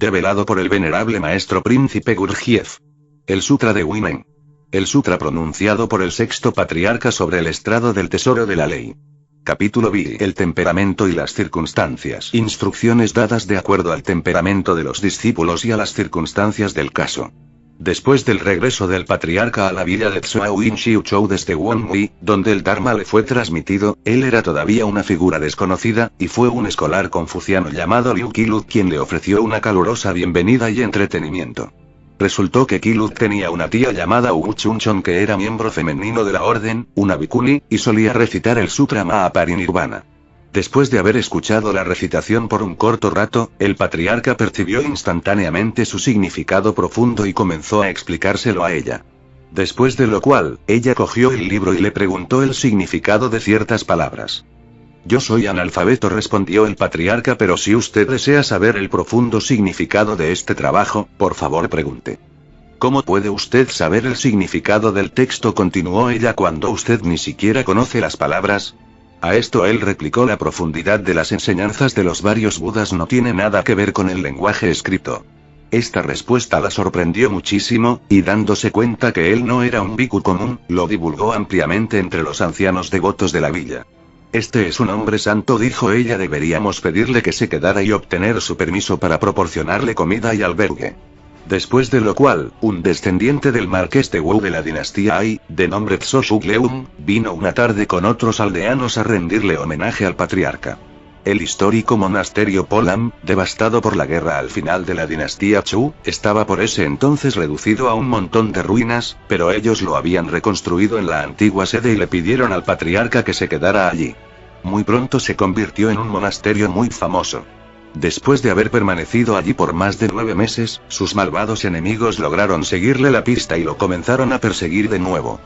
develado por el venerable maestro príncipe Gurdjieff. El Sutra de Wimen. El Sutra pronunciado por el sexto patriarca sobre el estrado del tesoro de la ley. Capítulo B. El temperamento y las circunstancias. Instrucciones dadas de acuerdo al temperamento de los discípulos y a las circunstancias del caso. Después del regreso del patriarca a la villa de Zhuao Xiuchou desde Wonhui, donde el Dharma le fue transmitido, él era todavía una figura desconocida, y fue un escolar confuciano llamado Liu Qilud quien le ofreció una calurosa bienvenida y entretenimiento. Resultó que Qilud tenía una tía llamada Wu Chunchon que era miembro femenino de la orden, una bhikkhuni, y solía recitar el Sutra Mahaparinirvana. Después de haber escuchado la recitación por un corto rato, el patriarca percibió instantáneamente su significado profundo y comenzó a explicárselo a ella. Después de lo cual, ella cogió el libro y le preguntó el significado de ciertas palabras. Yo soy analfabeto, respondió el patriarca, pero si usted desea saber el profundo significado de este trabajo, por favor pregunte. ¿Cómo puede usted saber el significado del texto?, continuó ella, cuando usted ni siquiera conoce las palabras. A esto él replicó: la profundidad de las enseñanzas de los varios Budas no tiene nada que ver con el lenguaje escrito. Esta respuesta la sorprendió muchísimo, y dándose cuenta que él no era un bhikkhu común, lo divulgó ampliamente entre los ancianos devotos de la villa. Este es un hombre santo, dijo ella, deberíamos pedirle que se quedara y obtener su permiso para proporcionarle comida y albergue. Después de lo cual, un descendiente del marqués de Wu de la dinastía Ai, de nombre Tsoshugleum, vino una tarde con otros aldeanos a rendirle homenaje al patriarca. El histórico monasterio Polam, devastado por la guerra al final de la dinastía Chu, estaba por ese entonces reducido a un montón de ruinas, pero ellos lo habían reconstruido en la antigua sede y le pidieron al patriarca que se quedara allí. Muy pronto se convirtió en un monasterio muy famoso. Después de haber permanecido allí por más de 9 meses, sus malvados enemigos lograron seguirle la pista y lo comenzaron a perseguir de nuevo.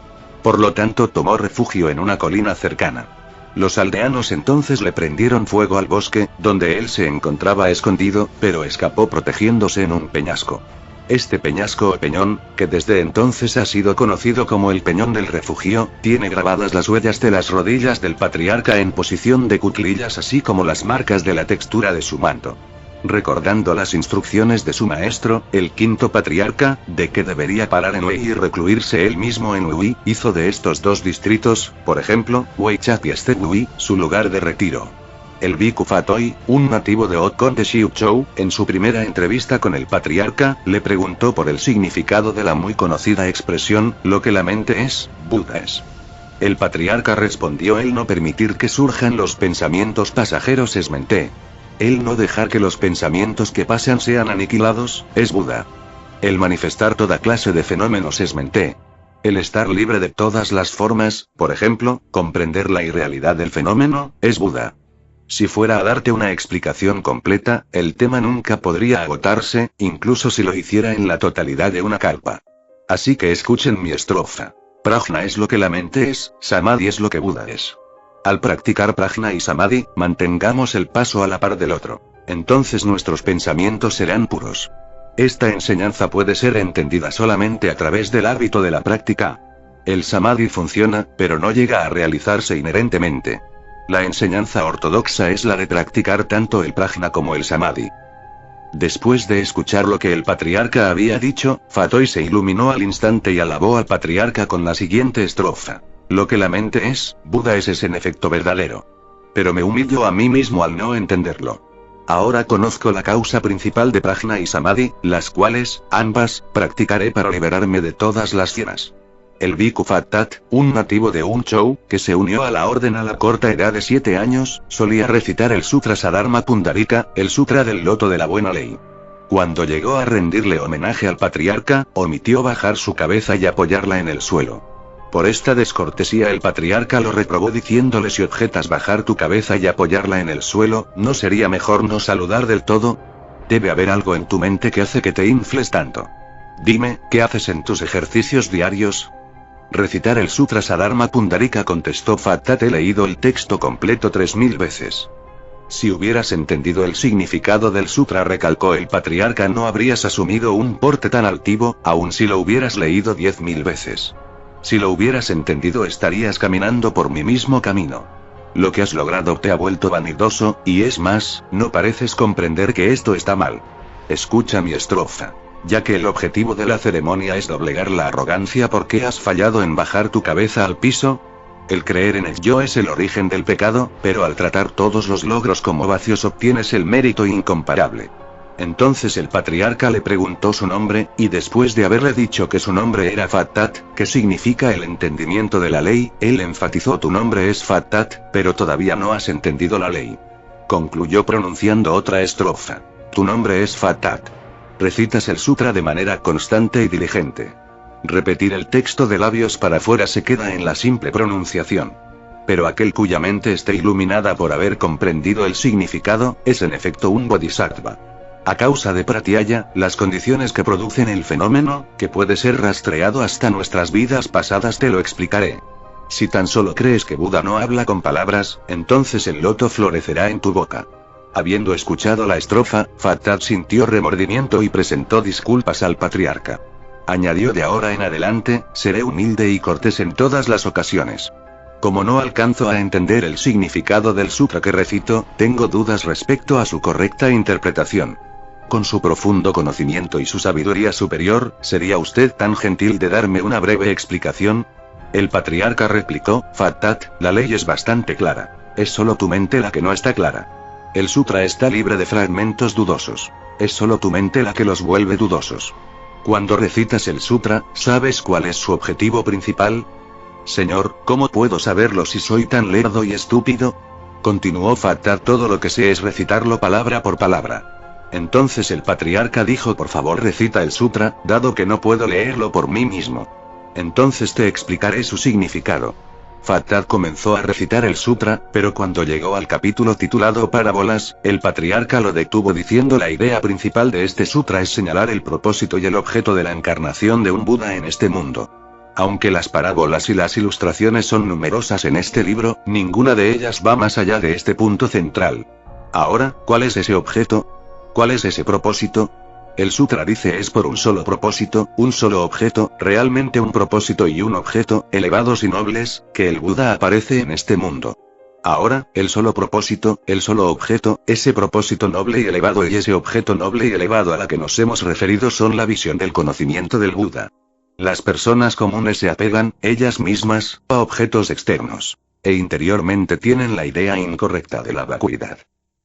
Por lo tanto, tomó refugio en una colina cercana. Los aldeanos entonces le prendieron fuego al bosque, donde él se encontraba escondido, pero escapó protegiéndose en un peñasco. Este peñasco o peñón, que desde entonces ha sido conocido como el Peñón del Refugio, tiene grabadas las huellas de las rodillas del patriarca en posición de cuclillas, así como las marcas de la textura de su manto. Recordando las instrucciones de su maestro, el quinto patriarca, de que debería parar en Wei y recluirse él mismo en Wei, hizo de estos dos distritos, por ejemplo, Weichat y Stet Wei, su lugar de retiro. El bhikkhu Fatoi, un nativo de Otkon de Xiuchou, en su primera entrevista con el patriarca, le preguntó por el significado de la muy conocida expresión, lo que la mente es, Buda es. El patriarca respondió: el no permitir que surjan los pensamientos pasajeros es mente. El no dejar que los pensamientos que pasan sean aniquilados, es Buda. El manifestar toda clase de fenómenos es mente. El estar libre de todas las formas, por ejemplo, comprender la irrealidad del fenómeno, es Buda. Si fuera a darte una explicación completa, el tema nunca podría agotarse, incluso si lo hiciera en la totalidad de una kalpa. Así que escuchen mi estrofa. Prajna es lo que la mente es, Samadhi es lo que Buda es. Al practicar Prajna y Samadhi, mantengamos el paso a la par del otro. Entonces nuestros pensamientos serán puros. Esta enseñanza puede ser entendida solamente a través del hábito de la práctica. El Samadhi funciona, pero no llega a realizarse inherentemente. La enseñanza ortodoxa es la de practicar tanto el Prajna como el Samadhi. Después de escuchar lo que el patriarca había dicho, Fatoi se iluminó al instante y alabó al patriarca con la siguiente estrofa. Lo que la mente es, Buda es en efecto verdadero. Pero me humillo a mí mismo al no entenderlo. Ahora conozco la causa principal de Prajna y Samadhi, las cuales, ambas, practicaré para liberarme de todas las cienas. El bhikkhu Fattat, un nativo de Unchou, que se unió a la orden a la corta edad de 7 años, solía recitar el Sutra Sadharma Pundarika, el Sutra del Loto de la Buena Ley. Cuando llegó a rendirle homenaje al patriarca, omitió bajar su cabeza y apoyarla en el suelo. Por esta descortesía el patriarca lo reprobó diciéndole: si objetas bajar tu cabeza y apoyarla en el suelo, ¿no sería mejor no saludar del todo? Debe haber algo en tu mente que hace que te infles tanto. Dime, ¿qué haces en tus ejercicios diarios? Recitar el Sutra Sadharma Pundarika, contestó Fattat. He leído el texto completo 3000 veces. Si hubieras entendido el significado del sutra, recalcó el patriarca, no habrías asumido un porte tan altivo, aun si lo hubieras leído 10.000 veces. Si lo hubieras entendido, estarías caminando por mi mismo camino. Lo que has logrado te ha vuelto vanidoso, y es más, no pareces comprender que esto está mal. escucha mi estrofa. Ya que el objetivo de la ceremonia es doblegar la arrogancia porque has fallado en bajar tu cabeza al piso. El creer en el yo es el origen del pecado, pero al tratar todos los logros como vacíos obtienes el mérito incomparable. Entonces el patriarca le preguntó su nombre, y después de haberle dicho que su nombre era Fattat, que significa el entendimiento de la ley, él enfatizó: tu nombre es Fattat, pero todavía no has entendido la ley. Concluyó pronunciando otra estrofa. Tu nombre es Fattat. Recitas el sutra de manera constante y diligente. Repetir el texto de labios para afuera se queda en la simple pronunciación. Pero aquel cuya mente esté iluminada por haber comprendido el significado, es en efecto un bodhisattva. A causa de pratyaya, las condiciones que producen el fenómeno, que puede ser rastreado hasta nuestras vidas pasadas, te lo explicaré. Si tan solo crees que Buda no habla con palabras, entonces el loto florecerá en tu boca. Habiendo escuchado la estrofa, Fattat sintió remordimiento y presentó disculpas al patriarca. Añadió: de ahora en adelante, seré humilde y cortés en todas las ocasiones. Como no alcanzo a entender el significado del sutra que recito, tengo dudas respecto a su correcta interpretación. Con su profundo conocimiento y su sabiduría superior, ¿sería usted tan gentil de darme una breve explicación? El patriarca replicó: Fattat, la ley es bastante clara. Es solo tu mente la que no está clara. El sutra está libre de fragmentos dudosos. Es solo tu mente la que los vuelve dudosos. Cuando recitas el sutra, ¿sabes cuál es su objetivo principal? Señor, ¿cómo puedo saberlo si soy tan lerdo y estúpido? Continuó Fattat: todo lo que sé es recitarlo palabra por palabra. Entonces el patriarca dijo: por favor recita el sutra, dado que no puedo leerlo por mí mismo. Entonces te explicaré su significado. Fattat comenzó a recitar el sutra, pero cuando llegó al capítulo titulado Parábolas, el patriarca lo detuvo diciendo: la idea principal de este sutra es señalar el propósito y el objeto de la encarnación de un Buda en este mundo. Aunque las parábolas y las ilustraciones son numerosas en este libro, ninguna de ellas va más allá de este punto central. Ahora, ¿cuál es ese objeto? ¿Cuál es ese propósito? El sutra dice: es por un solo propósito, un solo objeto, realmente un propósito y un objeto, elevados y nobles, que el Buda aparece en este mundo. Ahora, el solo propósito, el solo objeto, ese propósito noble y elevado y ese objeto noble y elevado a la que nos hemos referido son la visión del conocimiento del Buda. Las personas comunes se apegan, ellas mismas, a objetos externos. E interiormente tienen la idea incorrecta de la vacuidad.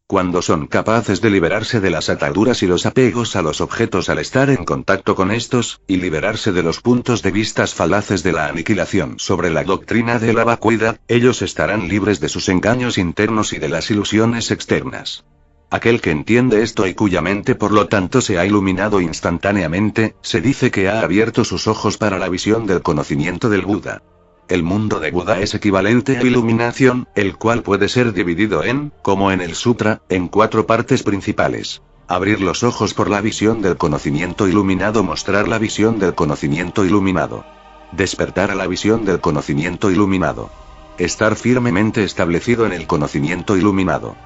Cuando son capaces de liberarse de las ataduras y los apegos a los objetos al estar en contacto con estos, y liberarse de los puntos de vista falaces de la aniquilación sobre la doctrina de la vacuidad, ellos estarán libres de sus engaños internos y de las ilusiones externas. Aquel que entiende esto y cuya mente por lo tanto se ha iluminado instantáneamente, se dice que ha abierto sus ojos para la visión del conocimiento del Buda. El mundo de Buda es equivalente a iluminación, el cual puede ser dividido en, como en el sutra, en 4 partes principales. Abrir los ojos por la visión del conocimiento iluminado, mostrar la visión del conocimiento iluminado. Despertar a la visión del conocimiento iluminado. Estar firmemente establecido en el conocimiento iluminado.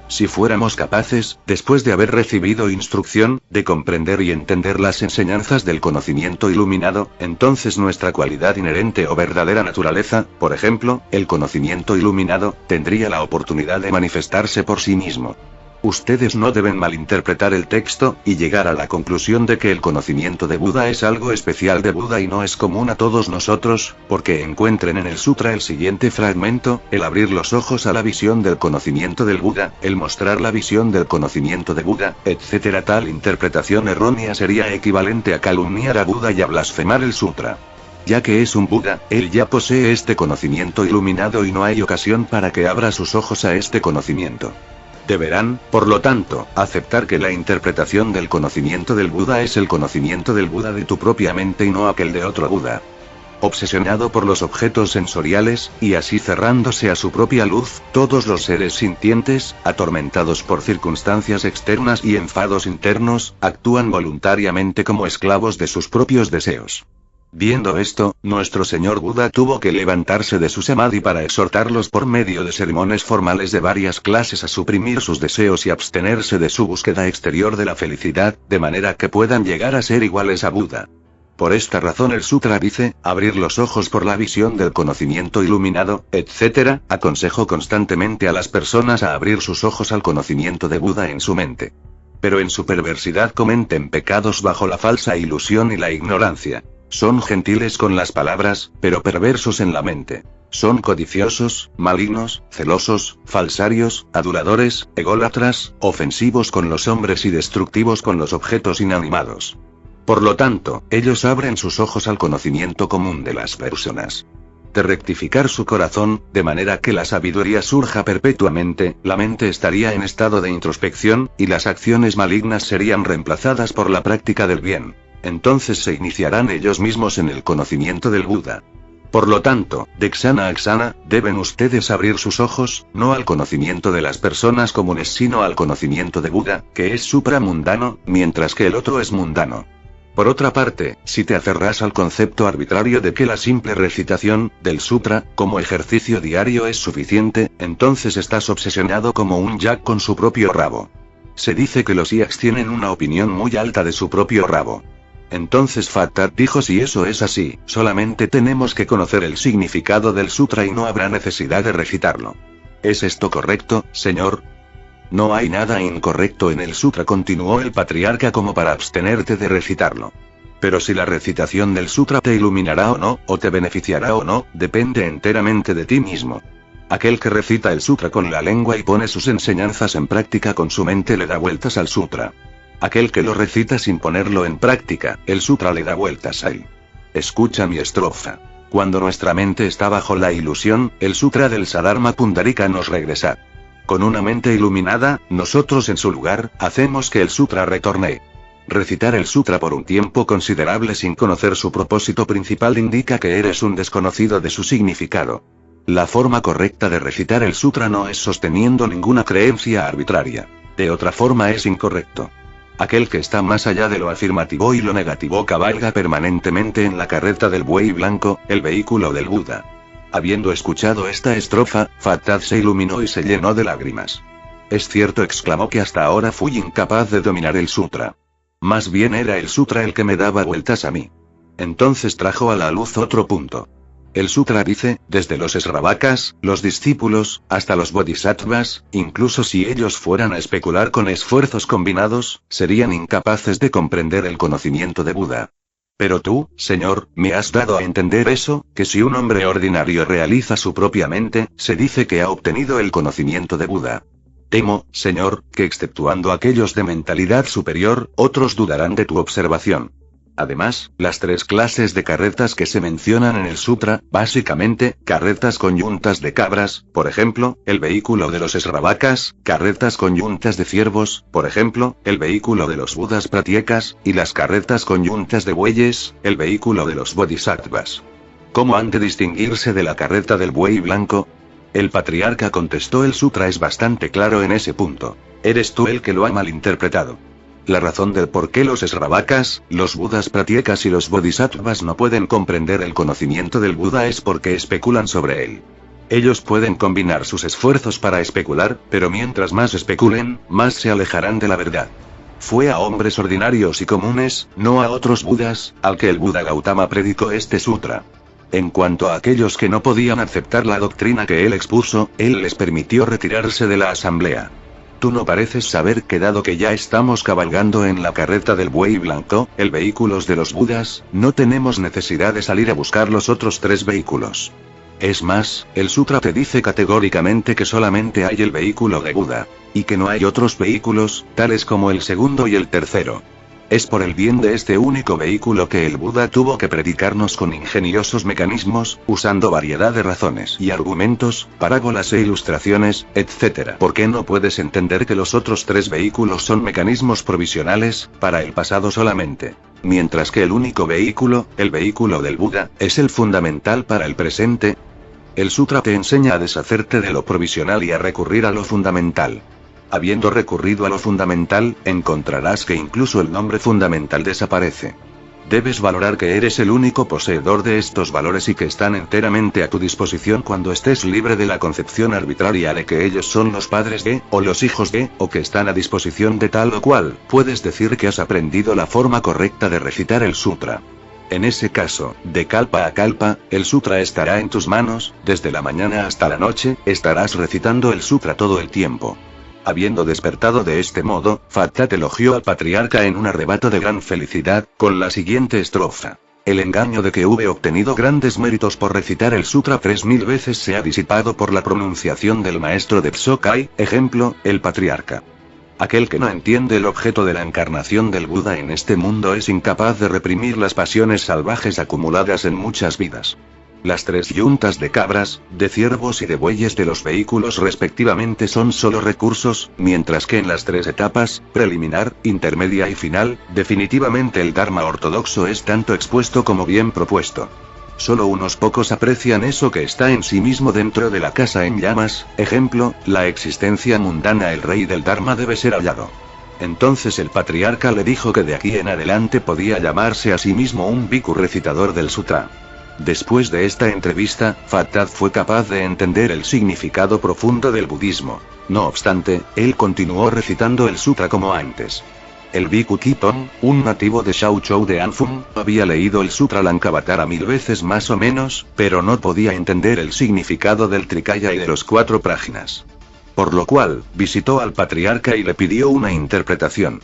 Si fuéramos capaces, después de haber recibido instrucción, de comprender y entender las enseñanzas del conocimiento iluminado, entonces nuestra cualidad inherente o verdadera naturaleza, por ejemplo, el conocimiento iluminado, tendría la oportunidad de manifestarse por sí mismo. Ustedes no deben malinterpretar el texto, y llegar a la conclusión de que el conocimiento de Buda es algo especial de Buda y no es común a todos nosotros, porque encuentren en el sutra el siguiente fragmento: el abrir los ojos a la visión del conocimiento del Buda, el mostrar la visión del conocimiento de Buda, etc. Tal interpretación errónea sería equivalente a calumniar a Buda y a blasfemar el sutra. Ya que es un Buda, él ya posee este conocimiento iluminado y no hay ocasión para que abra sus ojos a este conocimiento. Deberán, por lo tanto, aceptar que la interpretación del conocimiento del Buda es el conocimiento del Buda de tu propia mente y no aquel de otro Buda. Obsesionado por los objetos sensoriales, y así cerrándose a su propia luz, todos los seres sintientes, atormentados por circunstancias externas y enfados internos, actúan voluntariamente como esclavos de sus propios deseos. Viendo esto, nuestro señor Buda tuvo que levantarse de su samadhi para exhortarlos por medio de sermones formales de varias clases a suprimir sus deseos y abstenerse de su búsqueda exterior de la felicidad, de manera que puedan llegar a ser iguales a Buda. Por esta razón el sutra dice: abrir los ojos por la visión del conocimiento iluminado, etc. Aconsejo constantemente a las personas a abrir sus ojos al conocimiento de Buda en su mente. Pero en su perversidad cometen pecados bajo la falsa ilusión y la ignorancia. Son gentiles con las palabras, pero perversos en la mente. Son codiciosos, malignos, celosos, falsarios, aduladores, ególatras, ofensivos con los hombres y destructivos con los objetos inanimados. Por lo tanto, ellos abren sus ojos al conocimiento común de las personas. De rectificar su corazón, de manera que la sabiduría surja perpetuamente, la mente estaría en estado de introspección, y las acciones malignas serían reemplazadas por la práctica del bien. Entonces se iniciarán ellos mismos en el conocimiento del Buda. Por lo tanto, de Ksana a Ksana, deben ustedes abrir sus ojos, no al conocimiento de las personas comunes sino al conocimiento de Buda, que es supramundano, mientras que el otro es mundano. Por otra parte, si te aferras al concepto arbitrario de que la simple recitación del sutra, como ejercicio diario es suficiente, entonces estás obsesionado como un yak con su propio rabo. Se dice que los yaks tienen una opinión muy alta de su propio rabo. Entonces Fattat dijo: si eso es así, solamente tenemos que conocer el significado del sutra y no habrá necesidad de recitarlo. ¿Es esto correcto, señor? No hay nada incorrecto en el sutra, continuó el patriarca, como para abstenerte de recitarlo. Pero si la recitación del sutra te iluminará o no, o te beneficiará o no, depende enteramente de ti mismo. Aquel que recita el sutra con la lengua y pone sus enseñanzas en práctica con su mente le da vueltas al sutra. Aquel que lo recita sin ponerlo en práctica, el sutra le da vueltas a él. Escucha mi estrofa. Cuando nuestra mente está bajo la ilusión, el sutra del Sadharma Pundarika nos regresa. Con una mente iluminada, nosotros en su lugar, hacemos que el sutra retorne. Recitar el sutra por un tiempo considerable sin conocer su propósito principal indica que eres un desconocido de su significado. La forma correcta de recitar el sutra no es sosteniendo ninguna creencia arbitraria. De otra forma es incorrecto. Aquel que está más allá de lo afirmativo y lo negativo cabalga permanentemente en la carreta del buey blanco, el vehículo del Buda. Habiendo escuchado esta estrofa, Fattat se iluminó y se llenó de lágrimas. Es cierto, exclamó, que hasta ahora fui incapaz de dominar el sutra. Más bien era el sutra el que me daba vueltas a mí. Entonces trajo a la luz otro punto. El sutra dice, desde los Sravakas, los discípulos, hasta los bodhisattvas, incluso si ellos fueran a especular con esfuerzos combinados, serían incapaces de comprender el conocimiento de Buda. Pero tú, Señor, me has dado a entender eso, que si un hombre ordinario realiza su propia mente, se dice que ha obtenido el conocimiento de Buda. Temo, Señor, que exceptuando aquellos de mentalidad superior, otros dudarán de tu observación. Además, las tres clases de carretas que se mencionan en el sutra, básicamente, carretas conyuntas de cabras, por ejemplo, el vehículo de los Sravakas, carretas conyuntas de ciervos, por ejemplo, el vehículo de los Budas Pratyekas, y las carretas conyuntas de bueyes, el vehículo de los Bodhisattvas. ¿Cómo han de distinguirse de la carreta del buey blanco? El patriarca contestó: el sutra es bastante claro en ese punto. Eres tú el que lo ha malinterpretado. La razón del por qué los Sravakas, los Budas Pratyekas y los Bodhisattvas no pueden comprender el conocimiento del Buda es porque especulan sobre él. Ellos pueden combinar sus esfuerzos para especular, pero mientras más especulen, más se alejarán de la verdad. Fue a hombres ordinarios y comunes, no a otros Budas, al que el Buda Gautama predicó este sutra. En cuanto a aquellos que no podían aceptar la doctrina que él expuso, él les permitió retirarse de la asamblea. Tú no pareces saber que dado que ya estamos cabalgando en la carreta del buey blanco, el vehículo de los Budas, no tenemos necesidad de salir a buscar los otros tres vehículos. Es más, el sutra te dice categóricamente que solamente hay el vehículo de Buda, y que no hay otros vehículos, tales como el segundo y el tercero. Es por el bien de este único vehículo que el Buda tuvo que predicarnos con ingeniosos mecanismos, usando variedad de razones y argumentos, parábolas e ilustraciones, etc. ¿Por qué no puedes entender que los otros tres vehículos son mecanismos provisionales, para el pasado solamente? Mientras que el único vehículo, el vehículo del Buda, es el fundamental para el presente. El sutra te enseña a deshacerte de lo provisional y a recurrir a lo fundamental. Habiendo recurrido a lo fundamental, encontrarás que incluso el nombre fundamental desaparece. Debes valorar que eres el único poseedor de estos valores y que están enteramente a tu disposición cuando estés libre de la concepción arbitraria de que ellos son los padres de, o los hijos de, o que están a disposición de tal o cual. Puedes decir que has aprendido la forma correcta de recitar el sutra. En ese caso, de kalpa a kalpa, el sutra estará en tus manos, desde la mañana hasta la noche, estarás recitando el sutra todo el tiempo. Habiendo despertado de este modo, Fattat elogió al patriarca en un arrebato de gran felicidad, con la siguiente estrofa. El engaño de que hube obtenido grandes méritos por recitar el sutra 3000 veces se ha disipado por la pronunciación del maestro de Psokai, ejemplo, el patriarca. Aquel que no entiende el objeto de la encarnación del Buda en este mundo es incapaz de reprimir las pasiones salvajes acumuladas en muchas vidas. Las 3 yuntas de cabras, de ciervos y de bueyes de los vehículos respectivamente son solo recursos, mientras que en las 3 etapas, preliminar, intermedia y final, definitivamente el Dharma ortodoxo es tanto expuesto como bien propuesto. Solo unos pocos aprecian eso que está en sí mismo dentro de la casa en llamas, ejemplo, la existencia mundana. El rey del Dharma debe ser hallado. Entonces el patriarca le dijo que de aquí en adelante podía llamarse a sí mismo un bhikkhu recitador del sutra. Después de esta entrevista, Fattat fue capaz de entender el significado profundo del budismo. No obstante, él continuó recitando el sutra como antes. El bhikkhu Kiton, un nativo de Shaochou de Anfung, había leído el sutra Lankavatara 1000 veces más o menos, pero no podía entender el significado del Trikaya y de los 4 práginas. Por lo cual, visitó al patriarca y le pidió una interpretación.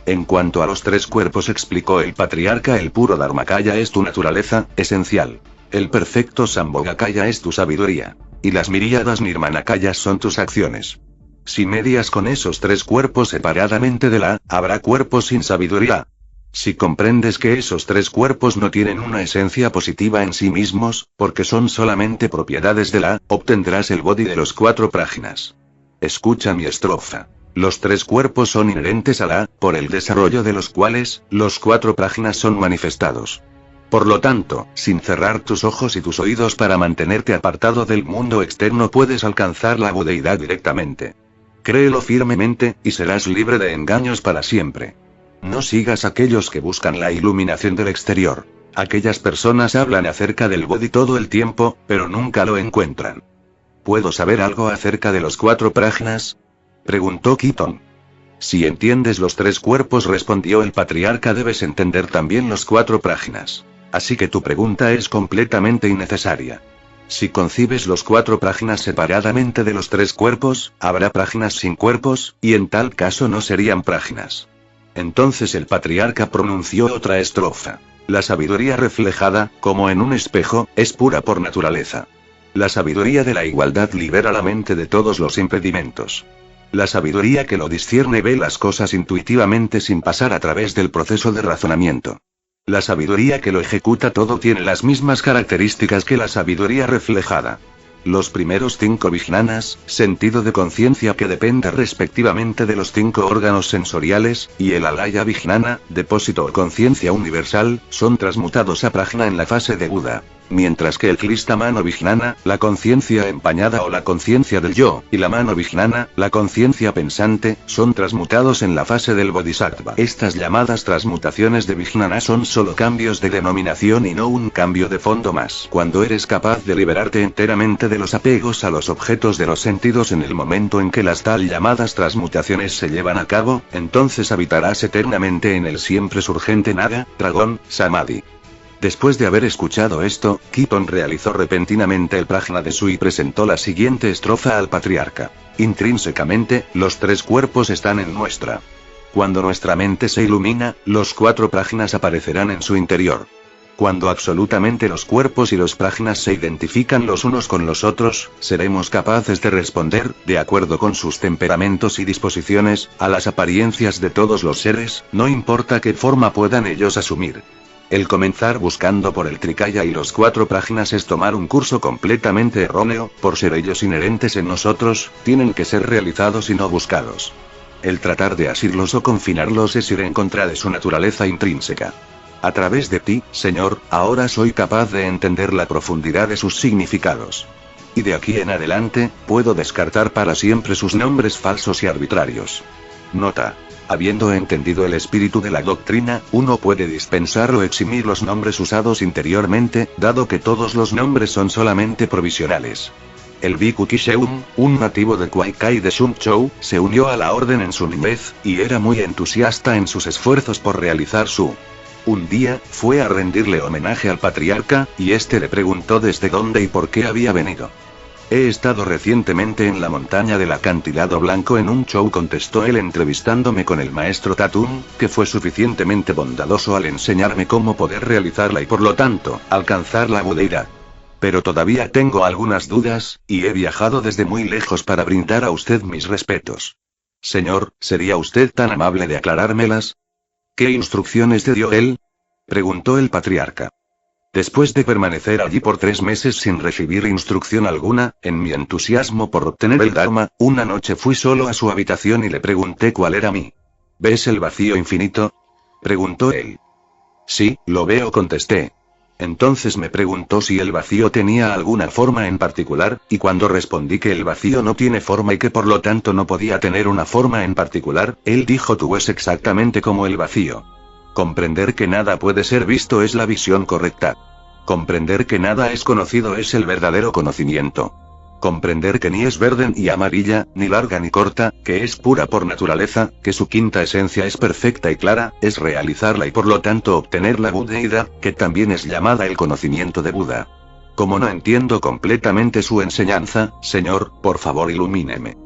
En cuanto a los 3 cuerpos, explicó el patriarca, el puro Dharmakaya es tu naturaleza esencial. El perfecto Sambhogakaya es tu sabiduría. Y las miríadas Nirmanakayas son tus acciones. Si medias con esos 3 cuerpos separadamente de la, habrá cuerpos sin sabiduría. Si comprendes que esos 3 cuerpos no tienen una esencia positiva en sí mismos, porque son solamente propiedades de la, obtendrás el bodhi de los 4 práginas. Escucha mi estrofa. Los 3 cuerpos son inherentes a la, por el desarrollo de los cuales, los 4 práginas son manifestados. Por lo tanto, sin cerrar tus ojos y tus oídos para mantenerte apartado del mundo externo, puedes alcanzar la budeidad directamente. Créelo firmemente, y serás libre de engaños para siempre. No sigas a aquellos que buscan la iluminación del exterior. Aquellas personas hablan acerca del bodhi todo el tiempo, pero nunca lo encuentran. ¿Puedo saber algo acerca de los 4 práginas?, preguntó Kiton. Si entiendes los 3 cuerpos, respondió el patriarca, debes entender también los 4 práginas. Así que tu pregunta es completamente innecesaria. Si concibes los 4 práginas separadamente de los 3 cuerpos, habrá práginas sin cuerpos, y en tal caso no serían práginas. Entonces el patriarca pronunció otra estrofa. La sabiduría reflejada, como en un espejo, es pura por naturaleza. La sabiduría de la igualdad libera la mente de todos los impedimentos. La sabiduría que lo discierne ve las cosas intuitivamente sin pasar a través del proceso de razonamiento. La sabiduría que lo ejecuta todo tiene las mismas características que la sabiduría reflejada. Los primeros 5 vijnanas, sentido de conciencia que depende respectivamente de los 5 órganos sensoriales, y el alaya vijnana, depósito o conciencia universal, son transmutados a prajna en la fase de Buda. Mientras que el klista mano vijnana, la conciencia empañada o la conciencia del yo, y la mano vijnana, la conciencia pensante, son transmutados en la fase del bodhisattva. Estas llamadas transmutaciones de vijnana son solo cambios de denominación y no un cambio de fondo más. Cuando eres capaz de liberarte enteramente de los apegos a los objetos de los sentidos en el momento en que las tal llamadas transmutaciones se llevan a cabo, entonces habitarás eternamente en el siempre surgente nada, dragón, samadhi. Después de haber escuchado esto, Kiton realizó repentinamente el prajna de su y presentó la siguiente estrofa al patriarca. Intrínsecamente, los 3 cuerpos están en nuestra. Cuando nuestra mente se ilumina, los 4 prajnas aparecerán en su interior. Cuando absolutamente los cuerpos y los prajnas se identifican los unos con los otros, seremos capaces de responder, de acuerdo con sus temperamentos y disposiciones, a las apariencias de todos los seres, no importa qué forma puedan ellos asumir. El comenzar buscando por el Trikaya y los 4 prajnas es tomar un curso completamente erróneo, por ser ellos inherentes en nosotros, tienen que ser realizados y no buscados. El tratar de asirlos o confinarlos es ir en contra de su naturaleza intrínseca. A través de ti, Señor, ahora soy capaz de entender la profundidad de sus significados. Y de aquí en adelante, puedo descartar para siempre sus nombres falsos y arbitrarios. Nota. Habiendo entendido el espíritu de la doctrina, uno puede dispensar o eximir los nombres usados interiormente, dado que todos los nombres son solamente provisionales. El bhikkhu Kisheum, un nativo de Kwaikai de Shumchou, se unió a la orden en su niñez, y era muy entusiasta en sus esfuerzos por realizar su. Un día, fue a rendirle homenaje al patriarca, y este le preguntó desde dónde y por qué había venido. He estado recientemente en la montaña del acantilado blanco en un show, contestó él entrevistándome con el maestro Tatun, que fue suficientemente bondadoso al enseñarme cómo poder realizarla y por lo tanto, alcanzar la budeidad. Pero todavía tengo algunas dudas, y he viajado desde muy lejos para brindar a usted mis respetos. Señor, ¿sería usted tan amable de aclarármelas? ¿Qué instrucciones te dio él?, preguntó el patriarca. Después de permanecer allí por 3 meses sin recibir instrucción alguna, en mi entusiasmo por obtener el Dharma, una noche fui solo a su habitación y le pregunté cuál era mi. ¿Ves el vacío infinito?, preguntó él. Sí, lo veo, contesté. Entonces me preguntó si el vacío tenía alguna forma en particular, y cuando respondí que el vacío no tiene forma y que por lo tanto no podía tener una forma en particular, él dijo: tú es exactamente como el vacío. Comprender que nada puede ser visto es la visión correcta. Comprender que nada es conocido es el verdadero conocimiento. Comprender que ni es verde ni amarilla, ni larga ni corta, que es pura por naturaleza, que su quinta esencia es perfecta y clara, es realizarla y por lo tanto obtener la budeidad, que también es llamada el conocimiento de Buda. Como no entiendo completamente su enseñanza, señor, por favor ilumíneme.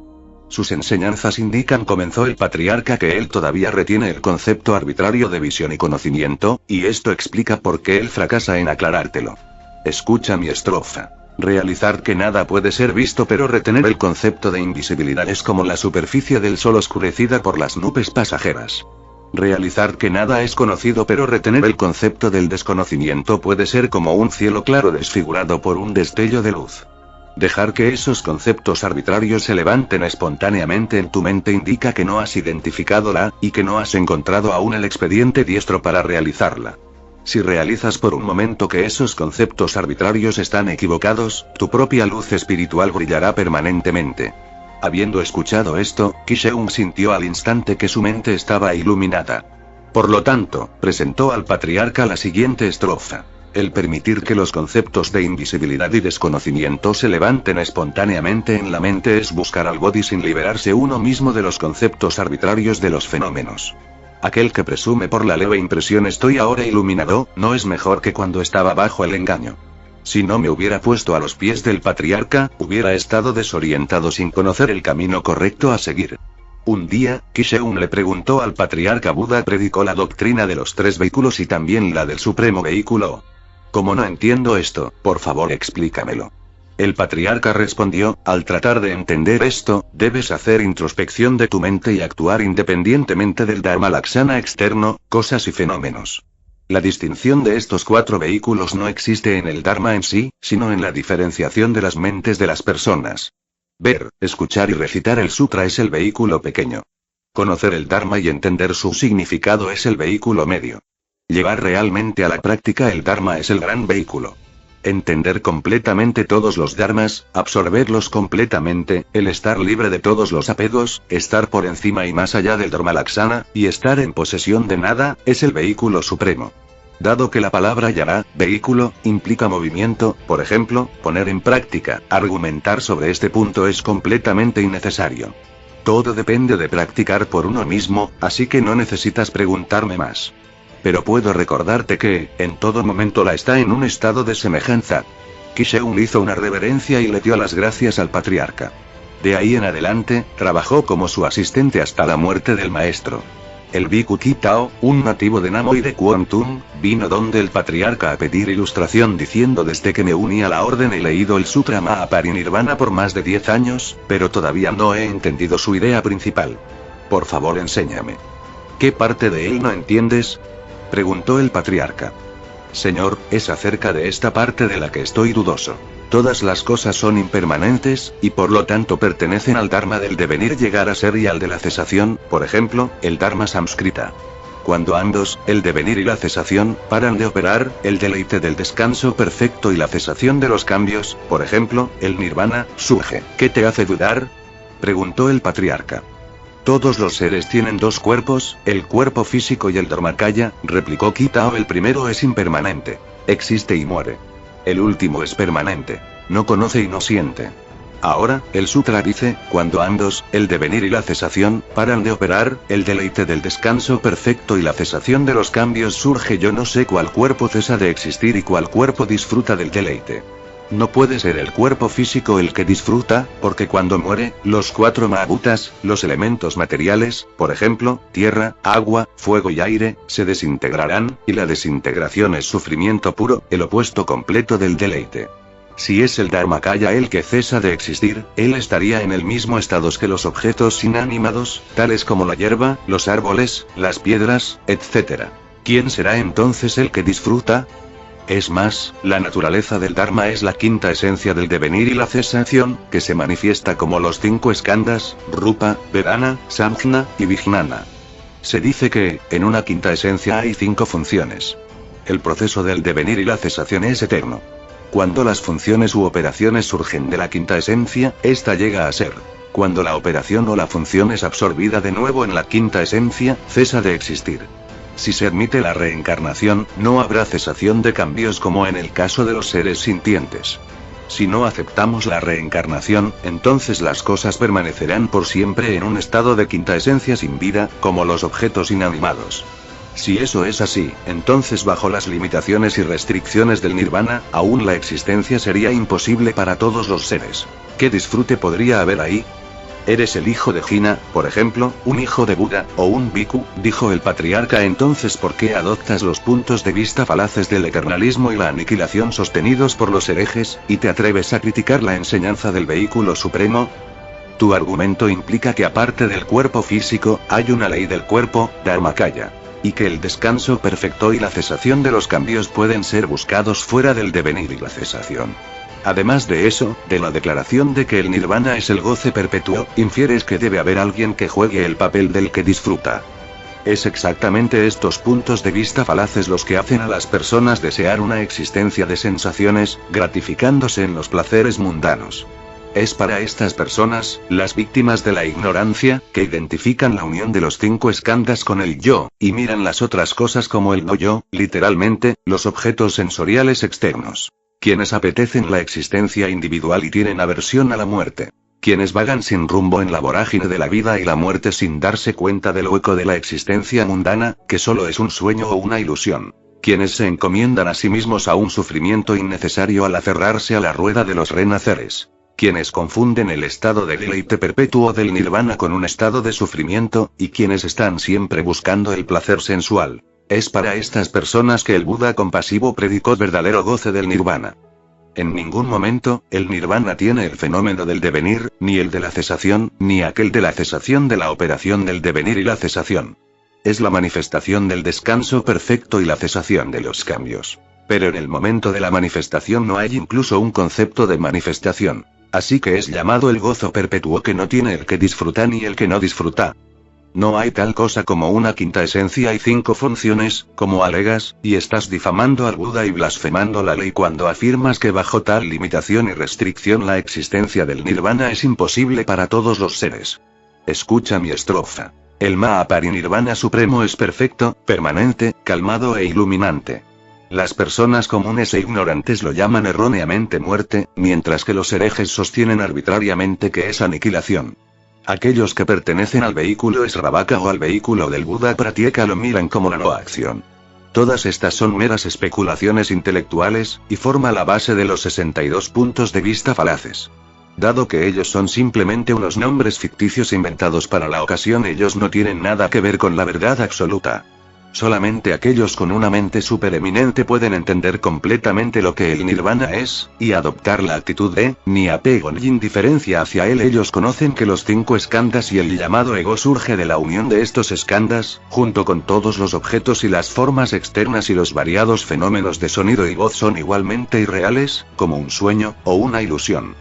Sus enseñanzas indican, comenzó el patriarca, que él todavía retiene el concepto arbitrario de visión y conocimiento, y esto explica por qué él fracasa en aclarártelo. Escucha mi estrofa. Realizar que nada puede ser visto pero retener el concepto de invisibilidad es como la superficie del sol oscurecida por las nubes pasajeras. Realizar que nada es conocido pero retener el concepto del desconocimiento puede ser como un cielo claro desfigurado por un destello de luz. Dejar que esos conceptos arbitrarios se levanten espontáneamente en tu mente indica que no has identificado la, y que no has encontrado aún el expediente diestro para realizarla. Si realizas por un momento que esos conceptos arbitrarios están equivocados, tu propia luz espiritual brillará permanentemente. Habiendo escuchado esto, Kisheum sintió al instante que su mente estaba iluminada. Por lo tanto, presentó al patriarca la siguiente estrofa. El permitir que los conceptos de invisibilidad y desconocimiento se levanten espontáneamente en la mente es buscar al Bodhi sin liberarse uno mismo de los conceptos arbitrarios de los fenómenos. Aquel que presume por la leve impresión estoy ahora iluminado, no es mejor que cuando estaba bajo el engaño. Si no me hubiera puesto a los pies del patriarca, hubiera estado desorientado sin conocer el camino correcto a seguir. Un día, Kisheum le preguntó al patriarca: Buda predicó la doctrina de los 3 vehículos y también la del supremo vehículo. Como no entiendo esto, por favor explícamelo. El patriarca respondió: al tratar de entender esto, debes hacer introspección de tu mente y actuar independientemente del Dharma Laksana externo, cosas y fenómenos. La distinción de estos 4 vehículos no existe en el Dharma en sí, sino en la diferenciación de las mentes de las personas. Ver, escuchar y recitar el sutra es el vehículo pequeño. Conocer el Dharma y entender su significado es el vehículo medio. Llevar realmente a la práctica el Dharma es el gran vehículo. Entender completamente todos los dharmas, absorberlos completamente, el estar libre de todos los apegos, estar por encima y más allá del Dharma Laksana, y estar en posesión de nada, es el vehículo supremo. Dado que la palabra yara, vehículo, implica movimiento, por ejemplo, poner en práctica, argumentar sobre este punto es completamente innecesario. Todo depende de practicar por uno mismo, así que no necesitas preguntarme más. Pero puedo recordarte que, en todo momento la está en un estado de semejanza. Kisheum hizo una reverencia y le dio las gracias al patriarca. De ahí en adelante, trabajó como su asistente hasta la muerte del maestro. El Bhikkhu Kitao, un nativo de Namoi de Kwon-Tung, vino donde el patriarca a pedir ilustración diciendo: desde que me uní a la orden he leído el Sutra Mahaparinirvana por más de 10 años, pero todavía no he entendido su idea principal. Por favor enséñame. ¿Qué parte de él no entiendes?, preguntó el patriarca. Señor, es acerca de esta parte de la que estoy dudoso. Todas las cosas son impermanentes, y por lo tanto pertenecen al Dharma del devenir llegar a ser y al de la cesación, por ejemplo, el Dharma Samskrita. Cuando ambos, el devenir y la cesación, paran de operar, el deleite del descanso perfecto y la cesación de los cambios, por ejemplo, el Nirvana, surge. ¿Qué te hace dudar?, preguntó el patriarca. Todos los seres tienen 2 cuerpos, el cuerpo físico y el Dharmakaya, replicó Kitao. El primero es impermanente. Existe y muere. El último es permanente. No conoce y no siente. Ahora, el sutra dice, cuando ambos, el devenir y la cesación, paran de operar, el deleite del descanso perfecto y la cesación de los cambios surge. Yo no sé cuál cuerpo cesa de existir y cuál cuerpo disfruta del deleite. No puede ser el cuerpo físico el que disfruta, porque cuando muere, los 4 Mahabhutas, los elementos materiales, por ejemplo, tierra, agua, fuego y aire, se desintegrarán, y la desintegración es sufrimiento puro, el opuesto completo del deleite. Si es el Dharmakaya el que cesa de existir, él estaría en el mismo estado que los objetos inanimados, tales como la hierba, los árboles, las piedras, etc. ¿Quién será entonces el que disfruta? Es más, la naturaleza del Dharma es la quinta esencia del devenir y la cesación, que se manifiesta como los 5 skandhas, Rupa, Vedana, Samjna y Vijnana. Se dice que, en una quinta esencia hay 5 funciones. El proceso del devenir y la cesación es eterno. Cuando las funciones u operaciones surgen de la quinta esencia, esta llega a ser. Cuando la operación o la función es absorbida de nuevo en la quinta esencia, cesa de existir. Si se admite la reencarnación, no habrá cesación de cambios como en el caso de los seres sintientes. Si no aceptamos la reencarnación, entonces las cosas permanecerán por siempre en un estado de quinta esencia sin vida, como los objetos inanimados. Si eso es así, entonces bajo las limitaciones y restricciones del nirvana, aún la existencia sería imposible para todos los seres. ¿Qué disfrute podría haber ahí? Eres el hijo de Jina, por ejemplo, un hijo de Buda, o un bhikkhu, dijo el patriarca. Entonces ¿por qué adoptas los puntos de vista falaces del eternalismo y la aniquilación sostenidos por los herejes, y te atreves a criticar la enseñanza del vehículo supremo? Tu argumento implica que aparte del cuerpo físico, hay una ley del cuerpo, Dharmakaya. Y que el descanso perfecto y la cesación de los cambios pueden ser buscados fuera del devenir y la cesación. Además de eso, de la declaración de que el nirvana es el goce perpetuo, infieres que debe haber alguien que juegue el papel del que disfruta. Es exactamente estos puntos de vista falaces los que hacen a las personas desear una existencia de sensaciones, gratificándose en los placeres mundanos. Es para estas personas, las víctimas de la ignorancia, que identifican la unión de los 5 skandhas con el yo, y miran las otras cosas como el no yo, literalmente, los objetos sensoriales externos. Quienes apetecen la existencia individual y tienen aversión a la muerte. Quienes vagan sin rumbo en la vorágine de la vida y la muerte sin darse cuenta del hueco de la existencia mundana, que solo es un sueño o una ilusión. Quienes se encomiendan a sí mismos a un sufrimiento innecesario al aferrarse a la rueda de los renaceres. Quienes confunden el estado de deleite perpetuo del nirvana con un estado de sufrimiento, y quienes están siempre buscando el placer sensual. Es para estas personas que el Buda compasivo predicó verdadero goce del nirvana. En ningún momento, el nirvana tiene el fenómeno del devenir, ni el de la cesación, ni aquel de la cesación de la operación del devenir y la cesación. Es la manifestación del descanso perfecto y la cesación de los cambios. Pero en el momento de la manifestación no hay incluso un concepto de manifestación. Así que es llamado el gozo perpetuo que no tiene el que disfruta ni el que no disfruta. No hay tal cosa como una quinta esencia y 5 funciones, como alegas, y estás difamando al Buda y blasfemando la ley cuando afirmas que bajo tal limitación y restricción la existencia del nirvana es imposible para todos los seres. Escucha mi estrofa. El Mahaparinirvana supremo es perfecto, permanente, calmado e iluminante. Las personas comunes e ignorantes lo llaman erróneamente muerte, mientras que los herejes sostienen arbitrariamente que es aniquilación. Aquellos que pertenecen al vehículo Sravaka o al vehículo del Buda Pratyeka lo miran como la no acción. Todas estas son meras especulaciones intelectuales, y forma la base de los 62 puntos de vista falaces. Dado que ellos son simplemente unos nombres ficticios inventados para la ocasión, ellos no tienen nada que ver con la verdad absoluta. Solamente aquellos con una mente supereminente pueden entender completamente lo que el nirvana es, y adoptar la actitud de, ni apego ni indiferencia hacia él. Ellos conocen que los 5 skandhas y el llamado ego surge de la unión de estos skandhas, junto con todos los objetos y las formas externas y los variados fenómenos de sonido y voz son igualmente irreales, como un sueño, o una ilusión.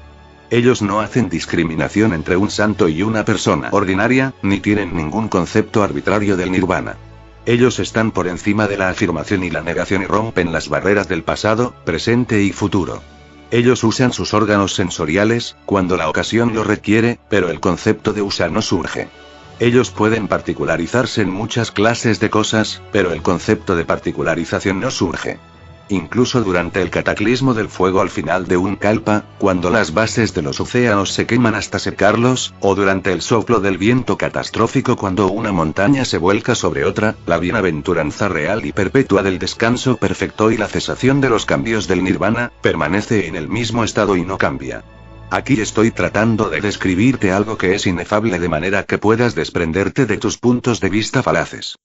Ellos no hacen discriminación entre un santo y una persona ordinaria, ni tienen ningún concepto arbitrario del nirvana. Ellos están por encima de la afirmación y la negación y rompen las barreras del pasado, presente y futuro. Ellos usan sus órganos sensoriales, cuando la ocasión lo requiere, pero el concepto de usar no surge. Ellos pueden particularizarse en muchas clases de cosas, pero el concepto de particularización no surge. Incluso durante el cataclismo del fuego al final de un kalpa, cuando las bases de los océanos se queman hasta secarlos, o durante el soplo del viento catastrófico cuando una montaña se vuelca sobre otra, la bienaventuranza real y perpetua del descanso perfecto y la cesación de los cambios del nirvana, permanece en el mismo estado y no cambia. Aquí estoy tratando de describirte algo que es inefable de manera que puedas desprenderte de tus puntos de vista falaces.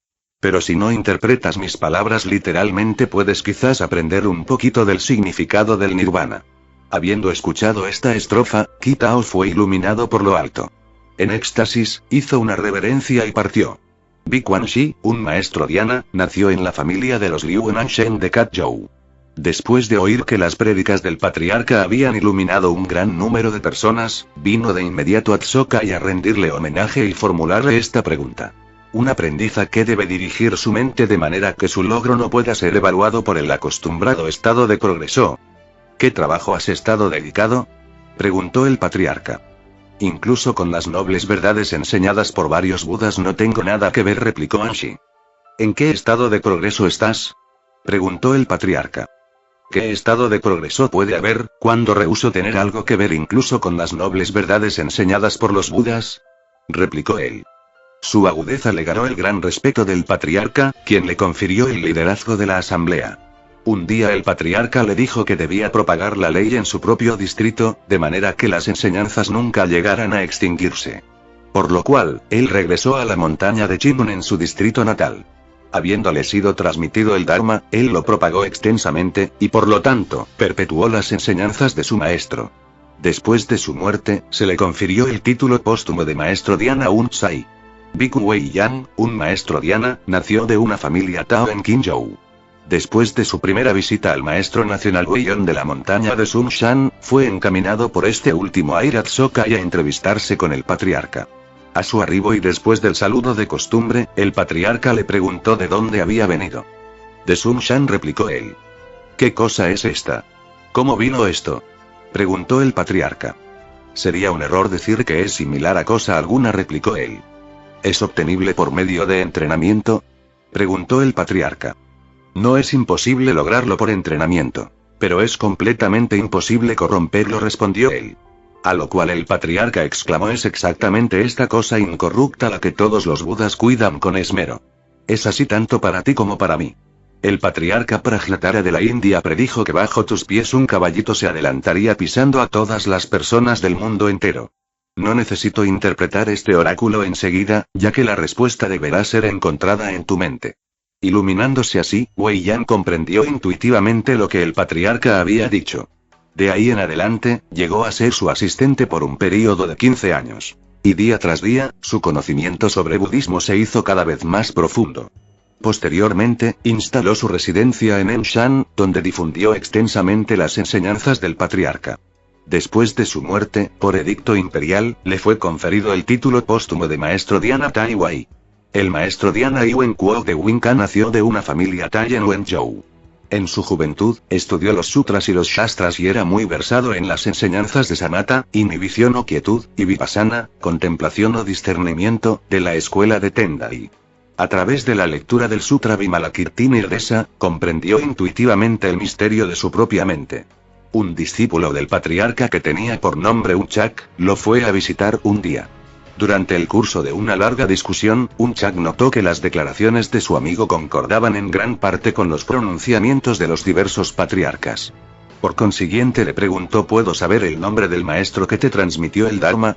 Pero si no interpretas mis palabras literalmente puedes quizás aprender un poquito del significado del nirvana. Habiendo escuchado esta estrofa, Kitao fue iluminado por lo alto. En éxtasis, hizo una reverencia y partió. Bi Quan-shi, un maestro Dhyana, nació en la familia de los Liu Nanshen de Katzhou. Después de oír que las prédicas del patriarca habían iluminado un gran número de personas, vino de inmediato a Tsokai a rendirle homenaje y formularle esta pregunta. Un aprendiz a que debe dirigir su mente de manera que su logro no pueda ser evaluado por el acostumbrado estado de progreso. ¿Qué trabajo has estado dedicado? Preguntó el patriarca. Incluso con las nobles verdades enseñadas por varios budas no tengo nada que ver, replicó Anshi. ¿En qué estado de progreso estás? Preguntó el patriarca. ¿Qué estado de progreso puede haber, cuando rehúso tener algo que ver incluso con las nobles verdades enseñadas por los budas? Replicó él. Su agudeza le ganó el gran respeto del patriarca, quien le confirió el liderazgo de la asamblea. Un día el patriarca le dijo que debía propagar la ley en su propio distrito, de manera que las enseñanzas nunca llegaran a extinguirse. Por lo cual, él regresó a la montaña de Chimun en su distrito natal. Habiéndole sido transmitido el Dharma, él lo propagó extensamente, y por lo tanto, perpetuó las enseñanzas de su maestro. Después de su muerte, se le confirió el título póstumo de maestro Dhyana Unsai. Bhikkhu Wei Yan, un maestro Dhyana, nació de una familia Tao en Qinzhou. Después de su primera visita al maestro nacional Weiyan de la montaña de Sunshan, fue encaminado por este último a ir a Tsokai a entrevistarse con el patriarca. A su arribo y después del saludo de costumbre, el patriarca le preguntó de dónde había venido. De Sunshan, replicó él. ¿Qué cosa es esta? ¿Cómo vino esto? Preguntó el patriarca. Sería un error decir que es similar a cosa alguna, replicó él. ¿Es obtenible por medio de entrenamiento? Preguntó el patriarca. No es imposible lograrlo por entrenamiento, pero es completamente imposible corromperlo, respondió él. A lo cual el patriarca exclamó: es exactamente esta cosa incorrupta la que todos los budas cuidan con esmero. Es así tanto para ti como para mí. El patriarca Prajnatara de la India predijo que bajo tus pies un caballito se adelantaría pisando a todas las personas del mundo entero. No necesito interpretar este oráculo enseguida, ya que la respuesta deberá ser encontrada en tu mente. Iluminándose así, Wei Yan comprendió intuitivamente lo que el patriarca había dicho. De ahí en adelante, llegó a ser su asistente por un período de 15 años. Y día tras día, su conocimiento sobre budismo se hizo cada vez más profundo. Posteriormente, instaló su residencia en Enshan, donde difundió extensamente las enseñanzas del patriarca. Después de su muerte, por edicto imperial, le fue conferido el título póstumo de maestro Dhyana Tai Wai. El maestro Dhyana Yuen Kuo de Winka nació de una familia Tai en Wenzhou. En su juventud, estudió los sutras y los shastras y era muy versado en las enseñanzas de samatha, inhibición o quietud, y vipassana, contemplación o discernimiento, de la escuela de Tendai. A través de la lectura del sutra Vimalakirti Nirdesa, comprendió intuitivamente el misterio de su propia mente. Un discípulo del patriarca que tenía por nombre Unchak, lo fue a visitar un día. Durante el curso de una larga discusión, Unchak notó que las declaraciones de su amigo concordaban en gran parte con los pronunciamientos de los diversos patriarcas. Por consiguiente le preguntó: ¿puedo saber el nombre del maestro que te transmitió el Dharma?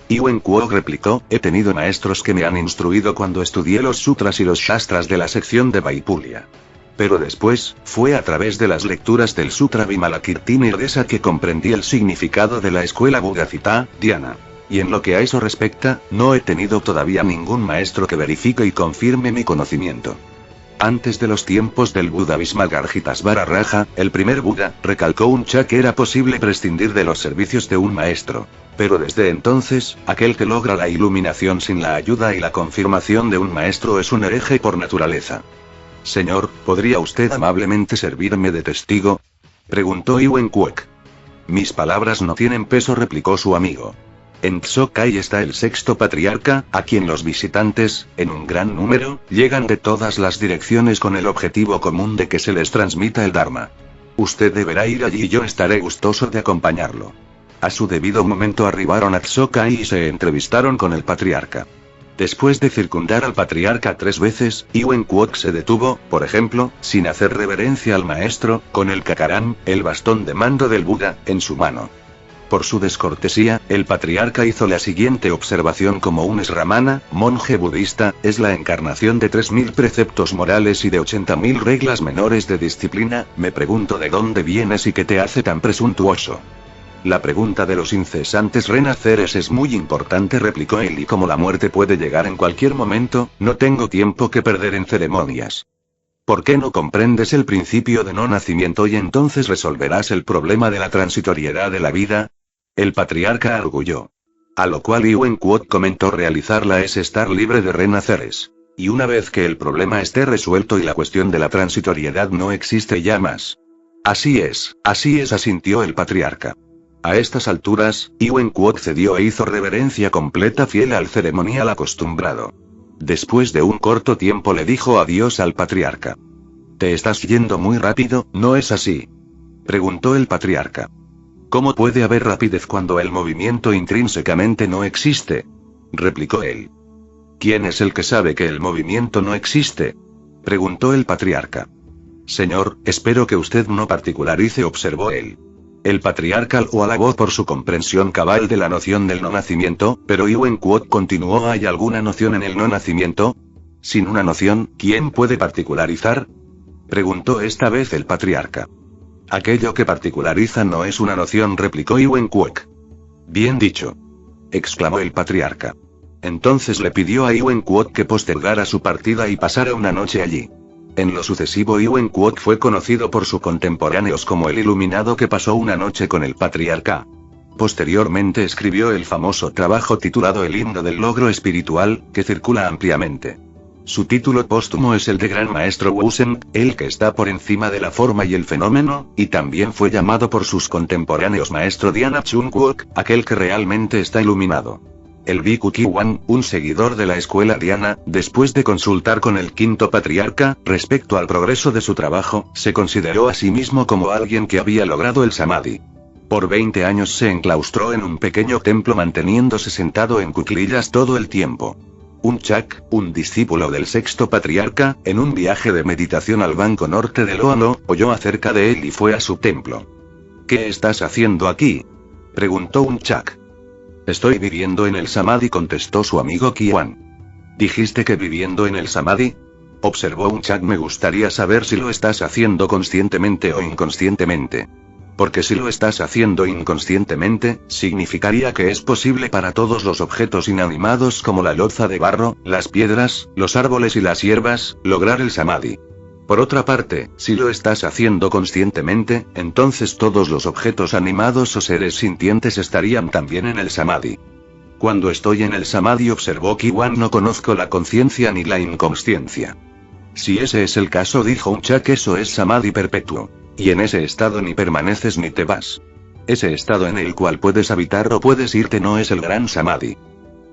Yuen Kuo replicó: he tenido maestros que me han instruido cuando estudié los sutras y los shastras de la sección de Vaipulya. Pero después, fue a través de las lecturas del sutra Vimalakirti Nirdesa que comprendí el significado de la escuela Buddhacita, Dhyana. Y en lo que a eso respecta, no he tenido todavía ningún maestro que verifique y confirme mi conocimiento. Antes de los tiempos del Buda Vismalgarjitasvara Raja, el primer Buda, recalcó Unchak que era posible prescindir de los servicios de un maestro. Pero desde entonces, aquel que logra la iluminación sin la ayuda y la confirmación de un maestro es un hereje por naturaleza. Señor, ¿podría usted amablemente servirme de testigo? Preguntó Yuen Kuo. Mis palabras no tienen peso, replicó su amigo. En Tsokai está el sexto patriarca, a quien los visitantes, en un gran número, llegan de todas las direcciones con el objetivo común de que se les transmita el Dharma. Usted deberá ir allí y yo estaré gustoso de acompañarlo. A su debido momento arribaron a Tsokai y se entrevistaron con el patriarca. Después de circundar al patriarca 3 veces, Iwen Kuok se detuvo, por ejemplo, sin hacer reverencia al maestro, con el Kakaram, el bastón de mando del Buda, en su mano. Por su descortesía, el patriarca hizo la siguiente observación: como un Sramana, monje budista, es la encarnación de 3000 preceptos morales y de 80.000 reglas menores de disciplina, me pregunto de dónde vienes y qué te hace tan presuntuoso. La pregunta de los incesantes renaceres es muy importante, replicó él, y como la muerte puede llegar en cualquier momento, no tengo tiempo que perder en ceremonias. ¿Por qué no comprendes el principio de no nacimiento y entonces resolverás el problema de la transitoriedad de la vida? El patriarca arguyó. A lo cual Iwen Kuok comentó: realizarla es estar libre de renaceres. Y una vez que el problema esté resuelto y la cuestión de la transitoriedad no existe ya más. Así es, asintió el patriarca. A estas alturas, Iwen Kuok cedió e hizo reverencia completa fiel al ceremonial acostumbrado. Después de un corto tiempo le dijo adiós al patriarca. Te estás yendo muy rápido, ¿no es así? Preguntó el patriarca. ¿Cómo puede haber rapidez cuando el movimiento intrínsecamente no existe? Replicó él. ¿Quién es el que sabe que el movimiento no existe? Preguntó el patriarca. Señor, espero que usted no particularice, observó él. El patriarca lo alabó por su comprensión cabal de la noción del no nacimiento, pero Iwen Kuok continuó: ¿hay alguna noción en el no nacimiento? Sin una noción, ¿quién puede particularizar? Preguntó esta vez el patriarca. Aquello que particulariza no es una noción, replicó Iwen Kuok. Bien dicho, exclamó el patriarca. Entonces le pidió a Iwen Kuok que postergara su partida y pasara una noche allí. En lo sucesivo, Iwen Kuok fue conocido por sus contemporáneos como el iluminado que pasó una noche con el patriarca. Posteriormente escribió el famoso trabajo titulado El himno del logro espiritual, que circula ampliamente. Su título póstumo es el de Gran Maestro Wuzhen, el que está por encima de la forma y el fenómeno, y también fue llamado por sus contemporáneos Maestro Dhyana Chun Kuok, aquel que realmente está iluminado. El Bhikkhu Kiwan, un seguidor de la escuela Dhyana, después de consultar con el quinto patriarca, respecto al progreso de su trabajo, se consideró a sí mismo como alguien que había logrado el Samadhi. Por 20 años se enclaustró en un pequeño templo manteniéndose sentado en cuclillas todo el tiempo. Un Chak, un discípulo del sexto patriarca, en un viaje de meditación al banco norte del Oalo, oyó acerca de él y fue a su templo. ¿Qué estás haciendo aquí?, preguntó un Chak. Estoy viviendo en el Samadhi, contestó su amigo Kiwan. ¿Dijiste que viviendo en el Samadhi?, observó un Chak. Me gustaría saber si lo estás haciendo conscientemente o inconscientemente. Porque si lo estás haciendo inconscientemente, significaría que es posible para todos los objetos inanimados como la loza de barro, las piedras, los árboles y las hierbas, lograr el Samadhi. Por otra parte, si lo estás haciendo conscientemente, entonces todos los objetos animados o seres sintientes estarían también en el Samadhi. Cuando estoy en el Samadhi, observó Kiwan, no conozco la conciencia ni la inconsciencia. Si ese es el caso, dijo un Chak, eso es Samadhi perpetuo. Y en ese estado ni permaneces ni te vas. Ese estado en el cual puedes habitar o puedes irte no es el gran Samadhi.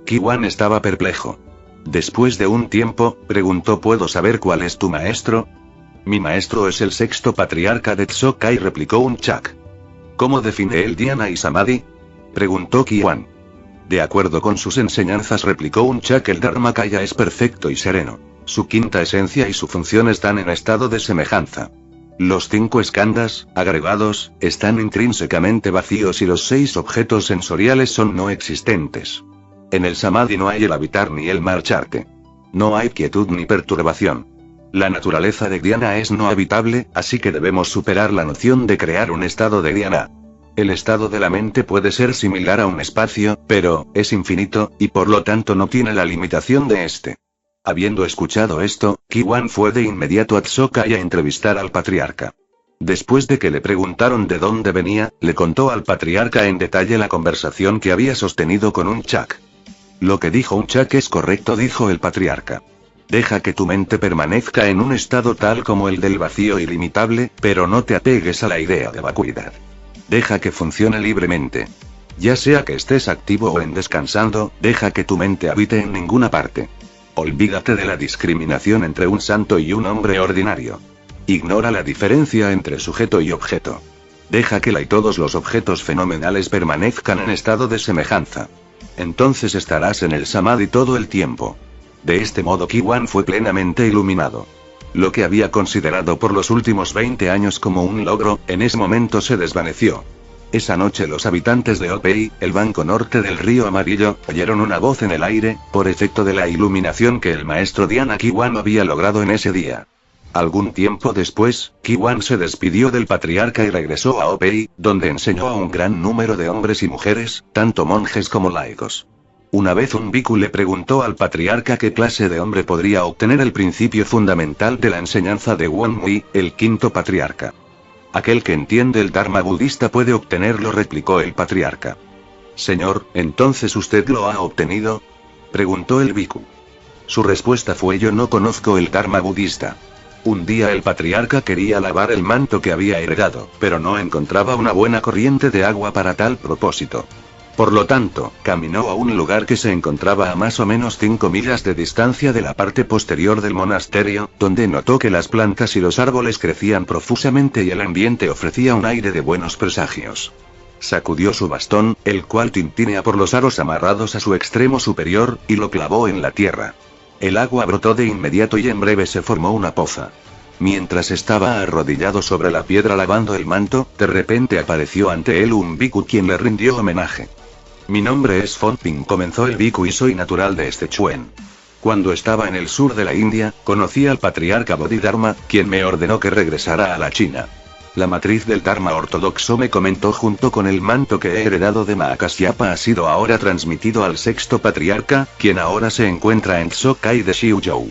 Kiwan estaba perplejo. Después de un tiempo, preguntó: ¿puedo saber cuál es tu maestro? Mi maestro es el sexto patriarca de Tsokai, replicó un Chak. ¿Cómo define él Dhyana y Samadhi?, preguntó Kiwan. De acuerdo con sus enseñanzas, replicó un Chak, el Dharmakaya es perfecto y sereno. Su quinta esencia y su función están en estado de semejanza. Los 5 skandhas, agregados, están intrínsecamente vacíos y los 6 objetos sensoriales son no existentes. En el Samadhi no hay el habitar ni el marcharte. No hay quietud ni perturbación. La naturaleza de Dhyana es no habitable, así que debemos superar la noción de crear un estado de Dhyana. El estado de la mente puede ser similar a un espacio, pero es infinito, y por lo tanto no tiene la limitación de este. Habiendo escuchado esto, Kiwan fue de inmediato a Tsokai a entrevistar al patriarca. Después de que le preguntaron de dónde venía, le contó al patriarca en detalle la conversación que había sostenido con un Chak. Lo que dijo un Chak es correcto, dijo el patriarca. Deja que tu mente permanezca en un estado tal como el del vacío ilimitable, pero no te apegues a la idea de vacuidad. Deja que funcione libremente. Ya sea que estés activo o en descansando, deja que tu mente habite en ninguna parte. Olvídate de la discriminación entre un santo y un hombre ordinario. Ignora la diferencia entre sujeto y objeto. Deja que la y todos los objetos fenomenales permanezcan en estado de semejanza. Entonces estarás en el Samadhi todo el tiempo. De este modo Ki-Wan fue plenamente iluminado. Lo que había considerado por los últimos 20 años como un logro, en ese momento se desvaneció. Esa noche los habitantes de Opei, el banco norte del río Amarillo, oyeron una voz en el aire, por efecto de la iluminación que el maestro Diana Ki-Wan había logrado en ese día. Algún tiempo después, Ki-Wan se despidió del patriarca y regresó a Opei, donde enseñó a un gran número de hombres y mujeres, tanto monjes como laicos. Una vez un bhikkhu le preguntó al patriarca qué clase de hombre podría obtener el principio fundamental de la enseñanza de Won Wi, el quinto patriarca. Aquel que entiende el Dharma budista puede obtenerlo, replicó el patriarca. Señor, ¿entonces usted lo ha obtenido?, preguntó el bhikkhu. Su respuesta fue: yo no conozco el Dharma budista. Un día el patriarca quería lavar el manto que había heredado, pero no encontraba una buena corriente de agua para tal propósito. Por lo tanto, caminó a un lugar que se encontraba a más o menos 5 millas de distancia de la parte posterior del monasterio, donde notó que las plantas y los árboles crecían profusamente y el ambiente ofrecía un aire de buenos presagios. Sacudió su bastón, el cual tintinea por los aros amarrados a su extremo superior, y lo clavó en la tierra. El agua brotó de inmediato y en breve se formó una poza. Mientras estaba arrodillado sobre la piedra lavando el manto, de repente apareció ante él un bhikkhu quien le rindió homenaje. Mi nombre es Fonpin, comenzó el bhikkhu, y soy natural de Sichuan. Cuando estaba en el sur de la India, conocí al patriarca Bodhidharma, quien me ordenó que regresara a la China. La matriz del Dharma ortodoxo, me comentó, junto con el manto que he heredado de Mahakasyapa, ha sido ahora transmitido al sexto patriarca, quien ahora se encuentra en Tsokai de Xiuzhou.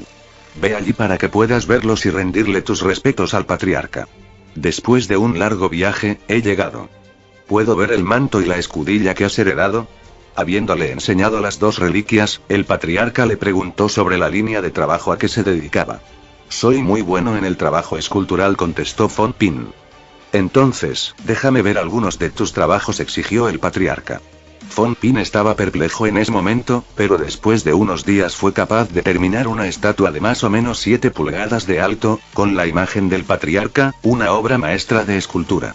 Ve allí para que puedas verlos y rendirle tus respetos al patriarca. Después de un largo viaje, he llegado. ¿Puedo ver el manto y la escudilla que has heredado? Habiéndole enseñado las dos reliquias, el patriarca le preguntó sobre la línea de trabajo a que se dedicaba. Soy muy bueno en el trabajo escultural, contestó Fonpin. Entonces, déjame ver algunos de tus trabajos, exigió el patriarca. Fonpin estaba perplejo en ese momento, pero después de unos días fue capaz de terminar una estatua de más o menos 7 pulgadas de alto, con la imagen del patriarca, una obra maestra de escultura.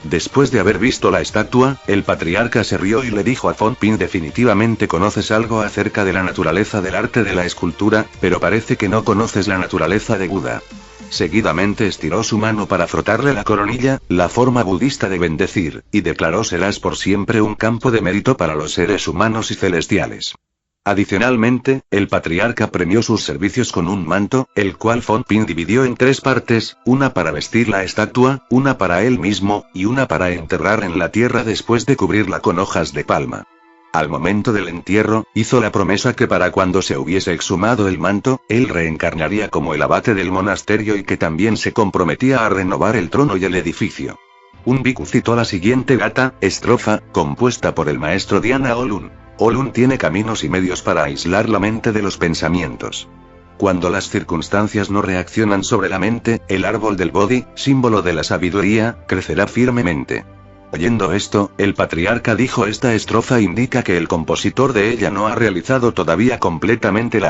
Después de haber visto la estatua, el patriarca se rió y le dijo a Fonpin: definitivamente conoces algo acerca de la naturaleza del arte de la escultura, pero parece que no conoces la naturaleza de Buda. Seguidamente estiró su mano para frotarle la coronilla, la forma budista de bendecir, y declaró: serás por siempre un campo de mérito para los seres humanos y celestiales. Adicionalmente, el patriarca premió sus servicios con un manto, el cual Fonpin dividió en 3 partes, una para vestir la estatua, una para él mismo, y una para enterrar en la tierra después de cubrirla con hojas de palma. Al momento del entierro, hizo la promesa que para cuando se hubiese exhumado el manto, él reencarnaría como el abate del monasterio y que también se comprometía a renovar el trono y el edificio. Un bhikkhu citó la siguiente estrofa, compuesta por el maestro Diana Olun. Olun tiene caminos y medios para aislar la mente de los pensamientos. Cuando las circunstancias no reaccionan sobre la mente, el árbol del Bodhi, símbolo de la sabiduría, crecerá firmemente. Oyendo esto, el patriarca dijo: esta estrofa indica que el compositor de ella no ha realizado todavía completamente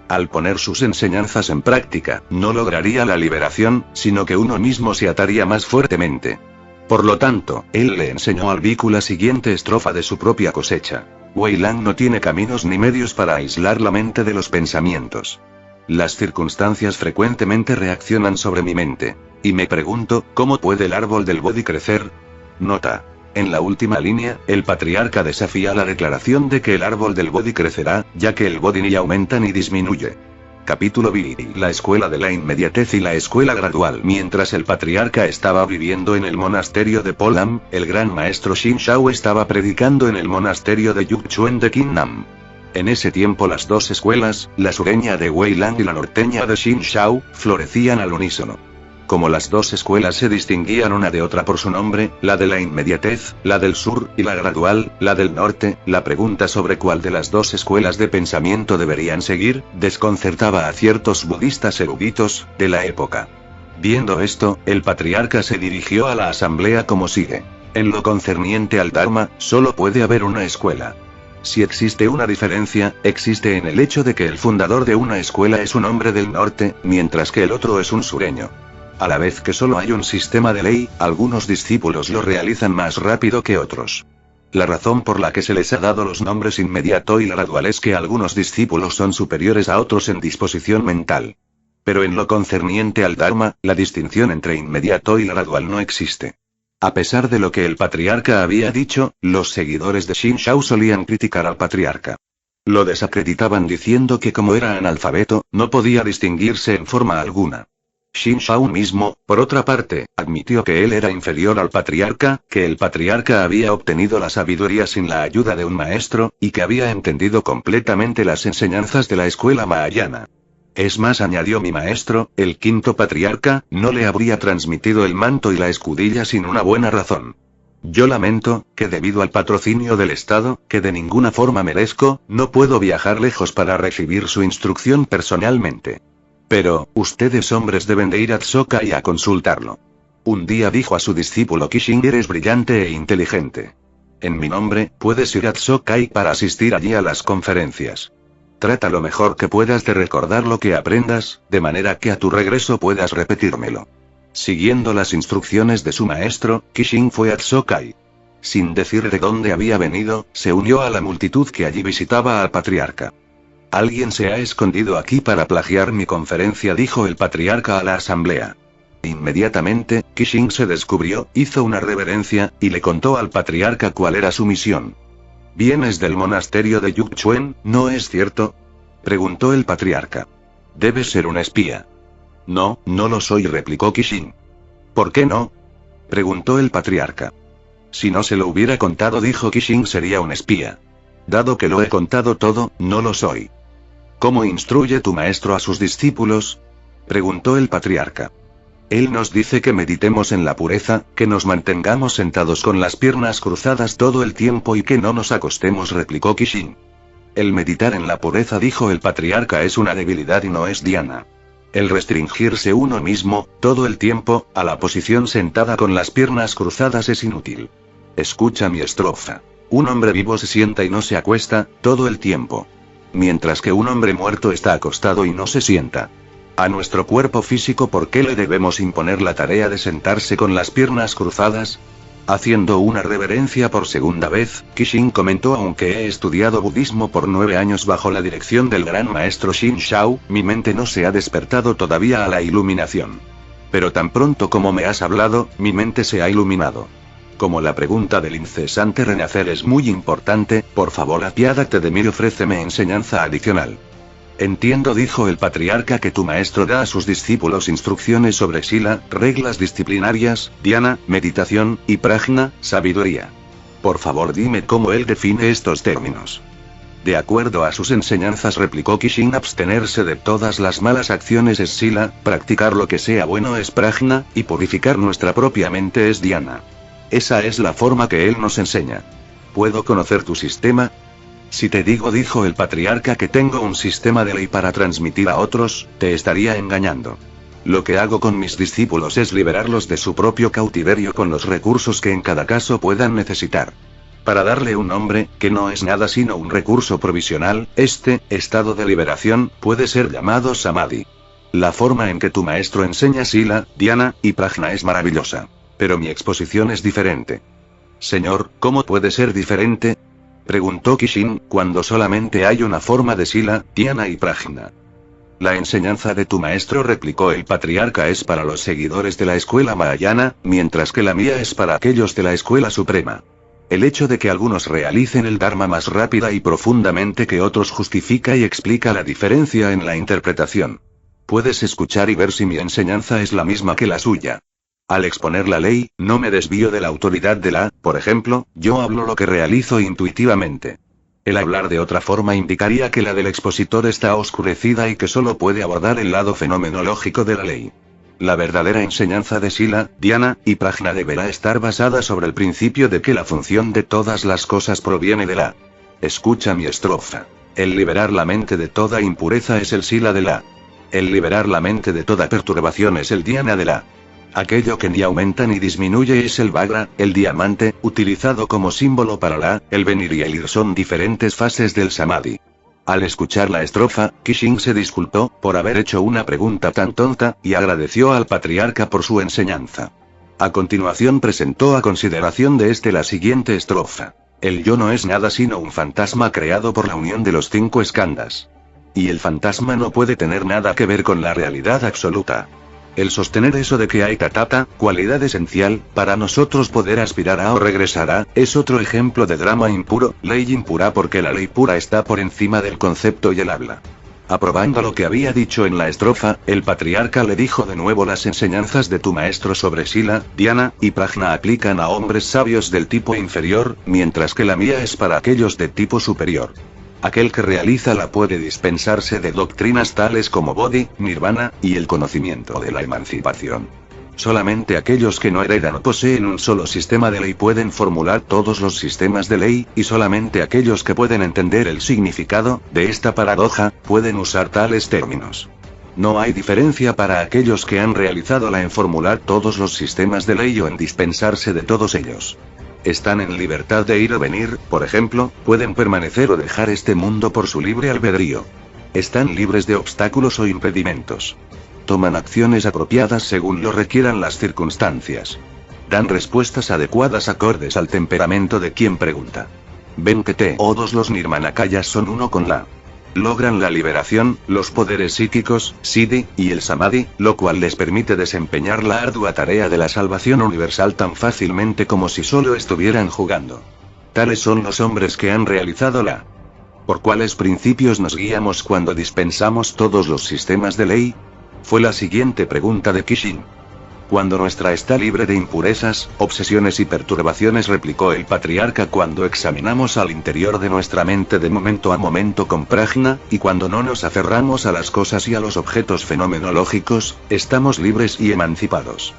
Al poner sus enseñanzas en práctica, no lograría la liberación, sino que uno mismo se ataría más fuertemente. Por lo tanto, él le enseñó al bhikkhu la siguiente estrofa de su propia cosecha. Wei Lang no tiene caminos ni medios para aislar la mente de los pensamientos. Las circunstancias frecuentemente reaccionan sobre mi mente. Y me pregunto, ¿cómo puede el árbol del Bodhi crecer? Nota. En la última línea, el patriarca desafía la declaración de que el árbol del Bodhi crecerá, ya que el Bodhi ni aumenta ni disminuye. Capítulo B. La escuela de la inmediatez y la escuela gradual. Mientras el patriarca estaba viviendo en el monasterio de Polam, el gran maestro Xin Shao estaba predicando en el monasterio de Yukchuen de Qinnam. En ese tiempo las dos escuelas, la sureña de Wei Lang y la norteña de Xin Shao, florecían al unísono. Como las dos escuelas se distinguían una de otra por su nombre, la de la inmediatez, la del sur, y la gradual, la del norte, la pregunta sobre cuál de las dos escuelas de pensamiento deberían seguir, desconcertaba a ciertos budistas eruditos de la época. Viendo esto, el patriarca se dirigió a la asamblea como sigue. En lo concerniente al Dharma, solo puede haber una escuela. Si existe una diferencia, existe en el hecho de que el fundador de una escuela es un hombre del norte, mientras que el otro es un sureño. A la vez que solo hay un sistema de ley, algunos discípulos lo realizan más rápido que otros. La razón por la que se les ha dado los nombres inmediato y gradual es que algunos discípulos son superiores a otros en disposición mental. Pero en lo concerniente al Dharma, la distinción entre inmediato y gradual no existe. A pesar de lo que el patriarca había dicho, los seguidores de Xin Shao solían criticar al patriarca. Lo desacreditaban diciendo que como era analfabeto, no podía distinguirse en forma alguna. Xin Shao mismo, por otra parte, admitió que él era inferior al patriarca, que el patriarca había obtenido la sabiduría sin la ayuda de un maestro, y que había entendido completamente las enseñanzas de la escuela mahayana. Es más, añadió, mi maestro, el quinto patriarca, no le habría transmitido el manto y la escudilla sin una buena razón. Yo lamento, que debido al patrocinio del Estado, que de ninguna forma merezco, no puedo viajar lejos para recibir su instrucción personalmente. Pero, ustedes hombres deben de ir a Tsoka y a consultarlo. Un día dijo a su discípulo Qixing: eres brillante e inteligente. En mi nombre, puedes ir a Tsokai para asistir allí a las conferencias. Trata lo mejor que puedas de recordar lo que aprendas, de manera que a tu regreso puedas repetírmelo. Siguiendo las instrucciones de su maestro, Qixing fue a Tsokai. Sin decir de dónde había venido, se unió a la multitud que allí visitaba al patriarca. Alguien se ha escondido aquí para plagiar mi conferencia, dijo el patriarca a la asamblea. Inmediatamente, Qixing se descubrió, hizo una reverencia, y le contó al patriarca cuál era su misión. ¿Vienes del monasterio de Yukchuen, no es cierto?, preguntó el patriarca. Debes ser un espía. No, no lo soy, replicó Qixing. ¿Por qué no?, preguntó el patriarca. Si no se lo hubiera contado, dijo Qixing, sería un espía. Dado que lo he contado todo, no lo soy. ¿Cómo instruye tu maestro a sus discípulos?, preguntó el patriarca. Él nos dice que meditemos en la pureza, que nos mantengamos sentados con las piernas cruzadas todo el tiempo y que no nos acostemos, replicó Qixing. El meditar en la pureza, dijo el patriarca, es una debilidad y no es dhyana. El restringirse uno mismo, todo el tiempo, a la posición sentada con las piernas cruzadas es inútil. Escucha mi estrofa. Un hombre vivo se sienta y no se acuesta, todo el tiempo. Mientras que un hombre muerto está acostado y no se sienta. A nuestro cuerpo físico, ¿por qué le debemos imponer la tarea de sentarse con las piernas cruzadas? Haciendo una reverencia por segunda vez, Qixing comentó: aunque he estudiado budismo por 9 años bajo la dirección del gran maestro Xin Shao, mi mente no se ha despertado todavía a la iluminación. Pero tan pronto como me has hablado, mi mente se ha iluminado. Como la pregunta del incesante renacer es muy importante, por favor apiádate de mí y ofréceme enseñanza adicional. Entiendo, dijo el patriarca, que tu maestro da a sus discípulos instrucciones sobre sila, reglas disciplinarias, dhyana, meditación, y prajna, sabiduría. Por favor dime cómo él define estos términos. De acuerdo a sus enseñanzas, replicó Qixing, abstenerse de todas las malas acciones es sila, practicar lo que sea bueno es prajna, y purificar nuestra propia mente es dhyana. Esa es la forma que él nos enseña. ¿Puedo conocer tu sistema? Si te digo, dijo el patriarca, que tengo un sistema de ley para transmitir a otros, te estaría engañando. Lo que hago con mis discípulos es liberarlos de su propio cautiverio con los recursos que en cada caso puedan necesitar. Para darle un nombre, que no es nada sino un recurso provisional, este estado de liberación puede ser llamado samadhi. La forma en que tu maestro enseña sila, dhyana y prajna es maravillosa. Pero mi exposición es diferente. Señor, ¿cómo puede ser diferente?, preguntó Qixing, cuando solamente hay una forma de sila, dhyana y prajna. La enseñanza de tu maestro, replicó el patriarca, es para los seguidores de la escuela mahayana, mientras que la mía es para aquellos de la escuela suprema. El hecho de que algunos realicen el dharma más rápida y profundamente que otros justifica y explica la diferencia en la interpretación. Puedes escuchar y ver si mi enseñanza es la misma que la suya. Al exponer la ley, no me desvío de la autoridad de la, por ejemplo, yo hablo lo que realizo intuitivamente. El hablar de otra forma indicaría que la del expositor está oscurecida y que solo puede abordar el lado fenomenológico de la ley. La verdadera enseñanza de sila, dhyana y prajna deberá estar basada sobre el principio de que la función de todas las cosas proviene de la. Escucha mi estrofa. El liberar la mente de toda impureza es el sila de la. El liberar la mente de toda perturbación es el dhyana de la. Aquello que ni aumenta ni disminuye es el Vajra, el diamante, utilizado como símbolo para el venir y el ir son diferentes fases del Samadhi. Al escuchar la estrofa, Kishin se disculpó por haber hecho una pregunta tan tonta, y agradeció al patriarca por su enseñanza. A continuación presentó a consideración de la siguiente estrofa. El yo no es nada sino un fantasma creado por la unión de los 5 skandhas. Y el fantasma no puede tener nada que ver con la realidad absoluta. El sostener eso de que hay tatata, cualidad esencial, para nosotros poder aspirar a o regresar a, es otro ejemplo de drama impuro, ley impura porque la ley pura está por encima del concepto y el habla. Aprobando lo que había dicho en la estrofa, el patriarca le dijo de nuevo: las enseñanzas de tu maestro sobre Sila, Dhyana y Prajna aplican a hombres sabios del tipo inferior, mientras que la mía es para aquellos de tipo superior. Aquel que realiza la puede dispensarse de doctrinas tales como Bodhi, Nirvana, y el conocimiento de la emancipación. Solamente aquellos que no heredan o poseen un solo sistema de ley pueden formular todos los sistemas de ley, y solamente aquellos que pueden entender el significado de esta paradoja, pueden usar tales términos. No hay diferencia para aquellos que han realizado en formular todos los sistemas de ley o en dispensarse de todos ellos. Están en libertad de ir o venir, por ejemplo, pueden permanecer o dejar este mundo por su libre albedrío. Están libres de obstáculos o impedimentos. Toman acciones apropiadas según lo requieran las circunstancias. Dan respuestas adecuadas acordes al temperamento de quien pregunta. Ven que todos los nirmanakayas son uno con la. Logran la liberación, los poderes psíquicos, siddhi, y el samadhi, lo cual les permite desempeñar la ardua tarea de la salvación universal tan fácilmente como si solo estuvieran jugando. Tales son los hombres que han realizado la. ¿Por cuáles principios nos guiamos cuando dispensamos todos los sistemas de ley? Fue la siguiente pregunta de Kishin. Cuando nuestra está libre de impurezas, obsesiones y perturbaciones, replicó el patriarca, cuando examinamos al interior de nuestra mente de momento a momento con prajna, y cuando no nos aferramos a las cosas y a los objetos fenomenológicos, estamos libres y emancipados.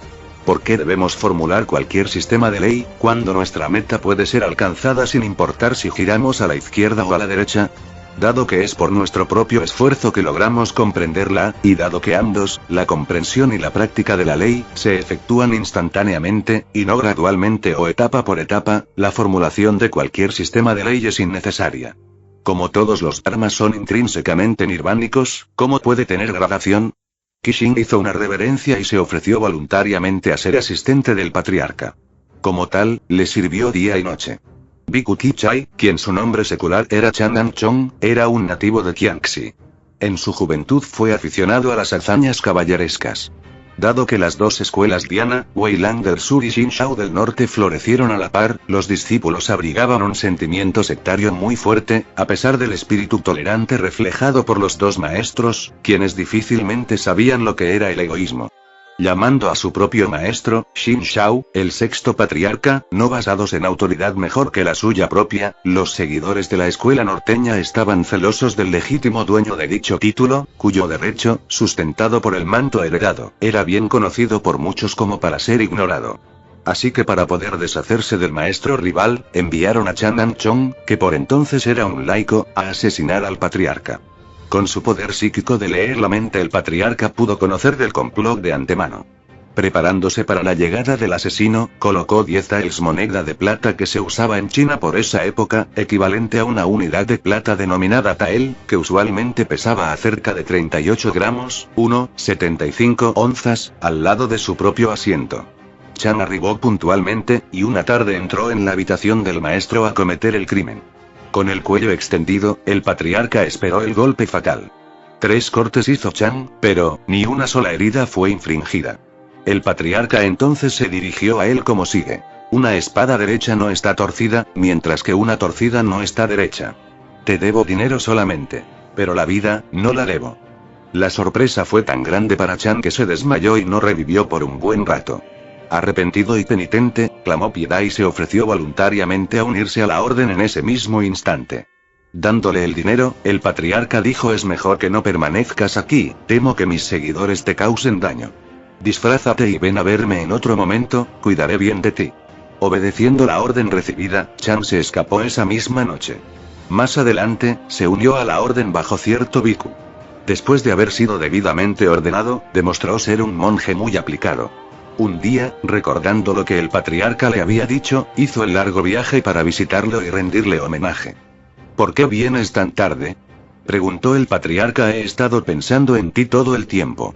¿Por qué debemos formular cualquier sistema de ley, cuando nuestra meta puede ser alcanzada sin importar si giramos a la izquierda o a la derecha? Dado que es por nuestro propio esfuerzo que logramos comprenderla, y dado que ambos, la comprensión y la práctica de la ley, se efectúan instantáneamente, y no gradualmente o etapa por etapa, la formulación de cualquier sistema de ley es innecesaria. Como todos los dharmas son intrínsecamente nirvánicos, ¿cómo puede tener gradación? Kishin hizo una reverencia y se ofreció voluntariamente a ser asistente del patriarca. Como tal, le sirvió día y noche. Bhikkhu Kichai, quien su nombre secular era Chandan Chong, era un nativo de Kiangxi. En su juventud fue aficionado a las hazañas caballerescas. Dado que las dos escuelas Dhyana, Weilang del sur y Xinshao del norte florecieron a la par, los discípulos abrigaban un sentimiento sectario muy fuerte, a pesar del espíritu tolerante reflejado por los dos maestros, quienes difícilmente sabían lo que era el egoísmo. Llamando a su propio maestro, Xinshao, el sexto patriarca, no basados en autoridad mejor que la suya propia, los seguidores de la escuela norteña estaban celosos del legítimo dueño de dicho título, cuyo derecho, sustentado por el manto heredado, era bien conocido por muchos como para ser ignorado. Así que para poder deshacerse del maestro rival, enviaron a Chandan Chong, que por entonces era un laico, a asesinar al patriarca. Con su poder psíquico de leer la mente, el patriarca pudo conocer del complot de antemano. Preparándose para la llegada del asesino, colocó 10 taels, moneda de plata que se usaba en China por esa época, equivalente a una unidad de plata denominada tael, que usualmente pesaba cerca de 38 gramos, 1,75 onzas, al lado de su propio asiento. Chan arribó puntualmente, y una tarde entró en la habitación del maestro a cometer el crimen. Con el cuello extendido, el patriarca esperó el golpe fatal. 3 cortes hizo Chan, pero ni una sola herida fue infringida. El patriarca entonces se dirigió a él como sigue. Una espada derecha no está torcida, mientras que una torcida no está derecha. Te debo dinero solamente. Pero la vida, no la debo. La sorpresa fue tan grande para Chan que se desmayó y no revivió por un buen rato. Arrepentido y penitente, clamó piedad y se ofreció voluntariamente a unirse a la orden en ese mismo instante. Dándole el dinero, el patriarca dijo: es mejor que no permanezcas aquí, temo que mis seguidores te causen daño. Disfrázate y ven a verme en otro momento, cuidaré bien de ti. Obedeciendo la orden recibida, Chan se escapó esa misma noche. Más adelante, se unió a la orden bajo cierto bhikkhu. Después de haber sido debidamente ordenado, demostró ser un monje muy aplicado. Un día, recordando lo que el patriarca le había dicho, hizo el largo viaje para visitarlo y rendirle homenaje. ¿Por qué vienes tan tarde?, preguntó el patriarca. He estado pensando en ti todo el tiempo.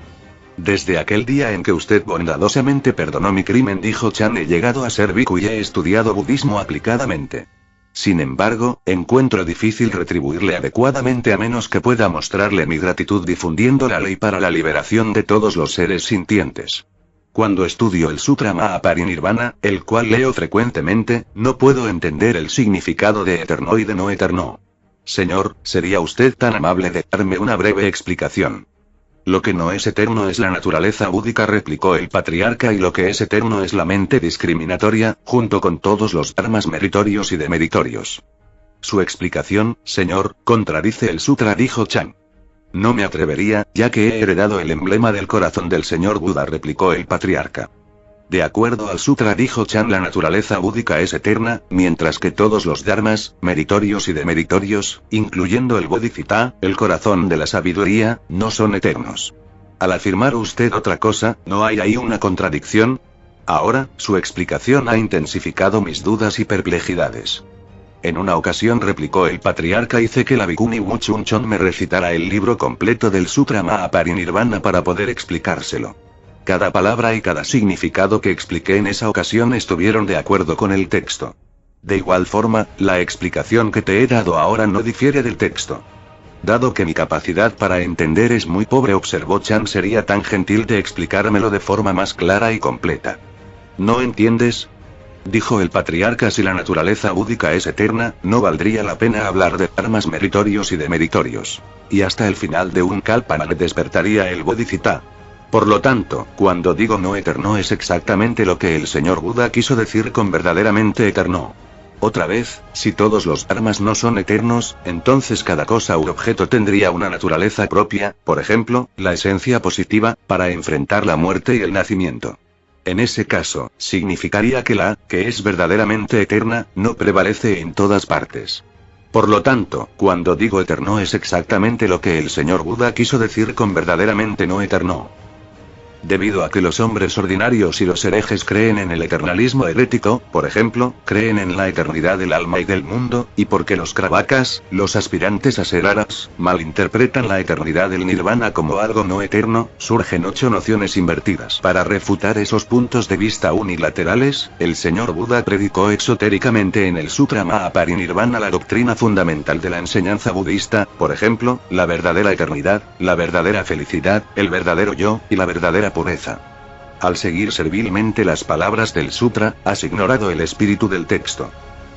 Desde aquel día en que usted bondadosamente perdonó mi crimen, dijo Chan, he llegado a ser bhikkhu y he estudiado budismo aplicadamente. Sin embargo, encuentro difícil retribuirle adecuadamente a menos que pueda mostrarle mi gratitud difundiendo la ley para la liberación de todos los seres sintientes. Cuando estudio el Sutra Mahaparinirvana, el cual leo frecuentemente, no puedo entender el significado de eterno y de no eterno. Señor, ¿sería usted tan amable de darme una breve explicación? Lo que no es eterno es la naturaleza búdica, replicó el patriarca, y lo que es eterno es la mente discriminatoria, junto con todos los dharmas meritorios y demeritorios. Su explicación, señor, contradice el sutra, dijo Chan. No me atrevería, ya que he heredado el emblema del corazón del señor Buda, replicó el patriarca. De acuerdo al sutra, dijo Chan, la naturaleza búdica es eterna, mientras que todos los dharmas, meritorios y demeritorios, incluyendo el bodhisattva, el corazón de la sabiduría, no son eternos. Al afirmar usted otra cosa, ¿no hay ahí una contradicción? Ahora, su explicación ha intensificado mis dudas y perplejidades. En una ocasión, replicó el patriarca, hice que la bhikkhuni Wuchunchon me recitara el libro completo del Sutra Mahaparinirvana para poder explicárselo. Cada palabra y cada significado que expliqué en esa ocasión estuvieron de acuerdo con el texto. De igual forma, la explicación que te he dado ahora no difiere del texto. Dado que mi capacidad para entender es muy pobre, observó Chan, sería tan gentil de explicármelo de forma más clara y completa. ¿No entiendes?, dijo el patriarca. Si la naturaleza búdica es eterna, no valdría la pena hablar de dharmas meritorios y demeritorios. Y hasta el final de un kalpa despertaría el bodhisattva. Por lo tanto, cuando digo no eterno es exactamente lo que el señor Buda quiso decir con verdaderamente eterno. Otra vez, si todos los dharmas no son eternos, entonces cada cosa u objeto tendría una naturaleza propia, por ejemplo, la esencia positiva, para enfrentar la muerte y el nacimiento. En ese caso, significaría que la, que es verdaderamente eterna, no prevalece en todas partes. Por lo tanto, cuando digo eterno es exactamente lo que el señor Buda quiso decir con verdaderamente no eterno. Debido a que los hombres ordinarios y los herejes creen en el eternalismo herético, por ejemplo, creen en la eternidad del alma y del mundo, y porque los kravakas, los aspirantes a ser aras, malinterpretan la eternidad del nirvana como algo no eterno, surgen 8 nociones invertidas. Para refutar esos puntos de vista unilaterales, el señor Buda predicó exotéricamente en el Sutra Mahaparinirvana la doctrina fundamental de la enseñanza budista, por ejemplo, la verdadera eternidad, la verdadera felicidad, el verdadero yo, y la verdadera pureza. Al seguir servilmente las palabras del sutra, has ignorado el espíritu del texto.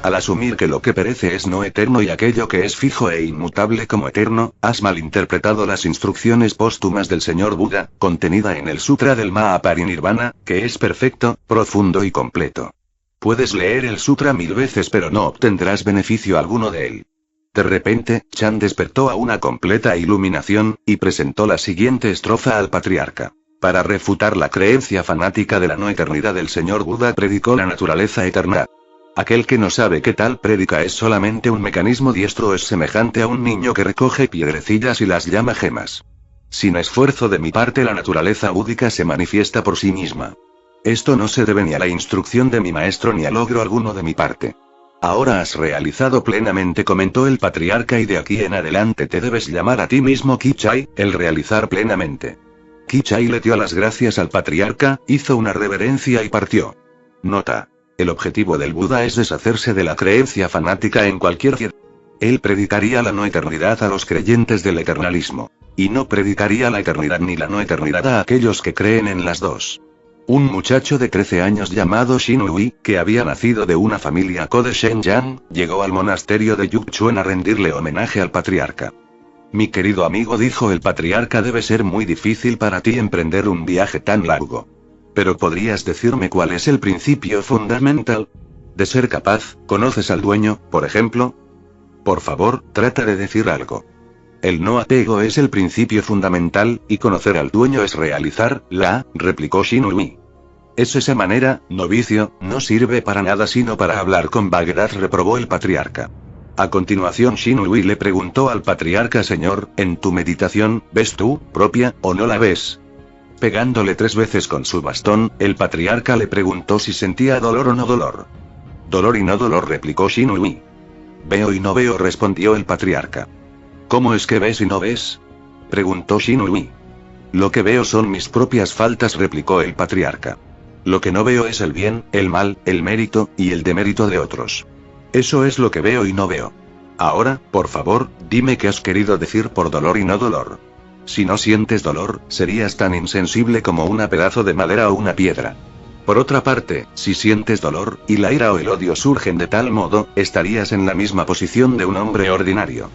Al asumir que lo que perece es no eterno y aquello que es fijo e inmutable como eterno, has malinterpretado las instrucciones póstumas del señor Buda, contenida en el sutra del Mahaparinirvana, que es perfecto, profundo y completo. Puedes leer el sutra 1000 veces pero no obtendrás beneficio alguno de él. De repente, Chan despertó a una completa iluminación, y presentó la siguiente estrofa al patriarca. Para refutar la creencia fanática de la no eternidad del señor Buda predicó la naturaleza eterna. Aquel que no sabe que tal prédica es solamente un mecanismo diestro es semejante a un niño que recoge piedrecillas y las llama gemas. Sin esfuerzo de mi parte la naturaleza búdica se manifiesta por sí misma. Esto no se debe ni a la instrucción de mi maestro ni a logro alguno de mi parte. Ahora has realizado plenamente, comentó el patriarca, y de aquí en adelante te debes llamar a ti mismo Kichai, el realizar plenamente. Kichai le dio las gracias al patriarca, hizo una reverencia y partió. Nota. El objetivo del Buda es deshacerse de la creencia fanática en cualquier ciudad. Él predicaría la no eternidad a los creyentes del eternalismo. Y no predicaría la eternidad ni la no eternidad a aquellos que creen en las dos. Un muchacho de 13 años llamado Shinui, que había nacido de una familia Kode Shenyan, llegó al monasterio de Yukchuen a rendirle homenaje al patriarca. Mi querido amigo, dijo el patriarca, debe ser muy difícil para ti emprender un viaje tan largo. Pero ¿podrías decirme cuál es el principio fundamental? De ser capaz, ¿conoces al dueño, por ejemplo? Por favor, trata de decir algo. El no apego es el principio fundamental, y conocer al dueño es realizar, replicó Shinui. Es esa manera, novicio, no sirve para nada sino para hablar con vaguedad, reprobó el patriarca. A continuación Shinui le preguntó al patriarca, señor, ¿en tu meditación, ves tú, propia, o no la ves? Pegándole 3 veces con su bastón, el patriarca le preguntó si sentía dolor o no dolor. Dolor y no dolor, replicó Shinui. Veo y no veo, respondió el patriarca. ¿Cómo es que ves y no ves?, preguntó Shinui. Lo que veo son mis propias faltas, replicó el patriarca. Lo que no veo es el bien, el mal, el mérito, y el demérito de otros. Eso es lo que veo y no veo. Ahora, por favor, dime qué has querido decir por dolor y no dolor. Si no sientes dolor, serías tan insensible como un pedazo de madera o una piedra. Por otra parte, si sientes dolor, y la ira o el odio surgen de tal modo, estarías en la misma posición de un hombre ordinario.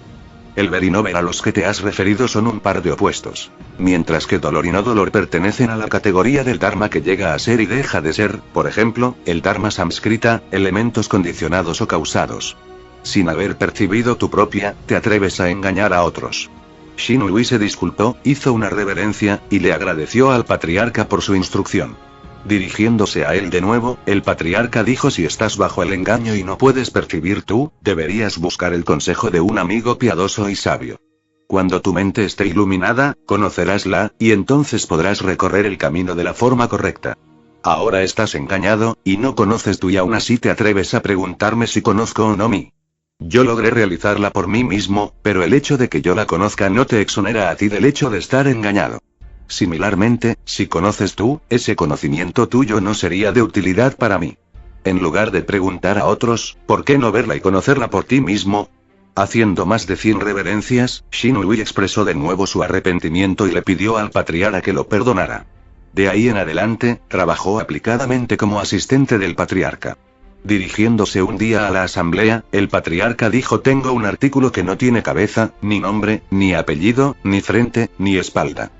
El ver y no ver a los que te has referido son un par de opuestos. Mientras que dolor y no dolor pertenecen a la categoría del Dharma que llega a ser y deja de ser, por ejemplo, el Dharma samskrita, elementos condicionados o causados. Sin haber percibido tu propia, te atreves a engañar a otros. Shinui se disculpó, hizo una reverencia, y le agradeció al patriarca por su instrucción. Dirigiéndose a él de nuevo, el patriarca dijo: si estás bajo el engaño y no puedes percibir tú, deberías buscar el consejo de un amigo piadoso y sabio. Cuando tu mente esté iluminada, conocerásla, y entonces podrás recorrer el camino de la forma correcta. Ahora estás engañado, y no conoces tú y aún así te atreves a preguntarme si conozco o no mí. Yo logré realizarla por mí mismo, pero el hecho de que yo la conozca no te exonera a ti del hecho de estar engañado. Similarmente, si conoces tú, ese conocimiento tuyo no sería de utilidad para mí. En lugar de preguntar a otros, ¿por qué no verla y conocerla por ti mismo? Haciendo más de 100 reverencias, Shinui expresó de nuevo su arrepentimiento y le pidió al patriarca que lo perdonara. De ahí en adelante, trabajó aplicadamente como asistente del patriarca. Dirigiéndose un día a la asamblea, el patriarca dijo: tengo un artículo que no tiene cabeza, ni nombre, ni apellido, ni frente, ni espalda.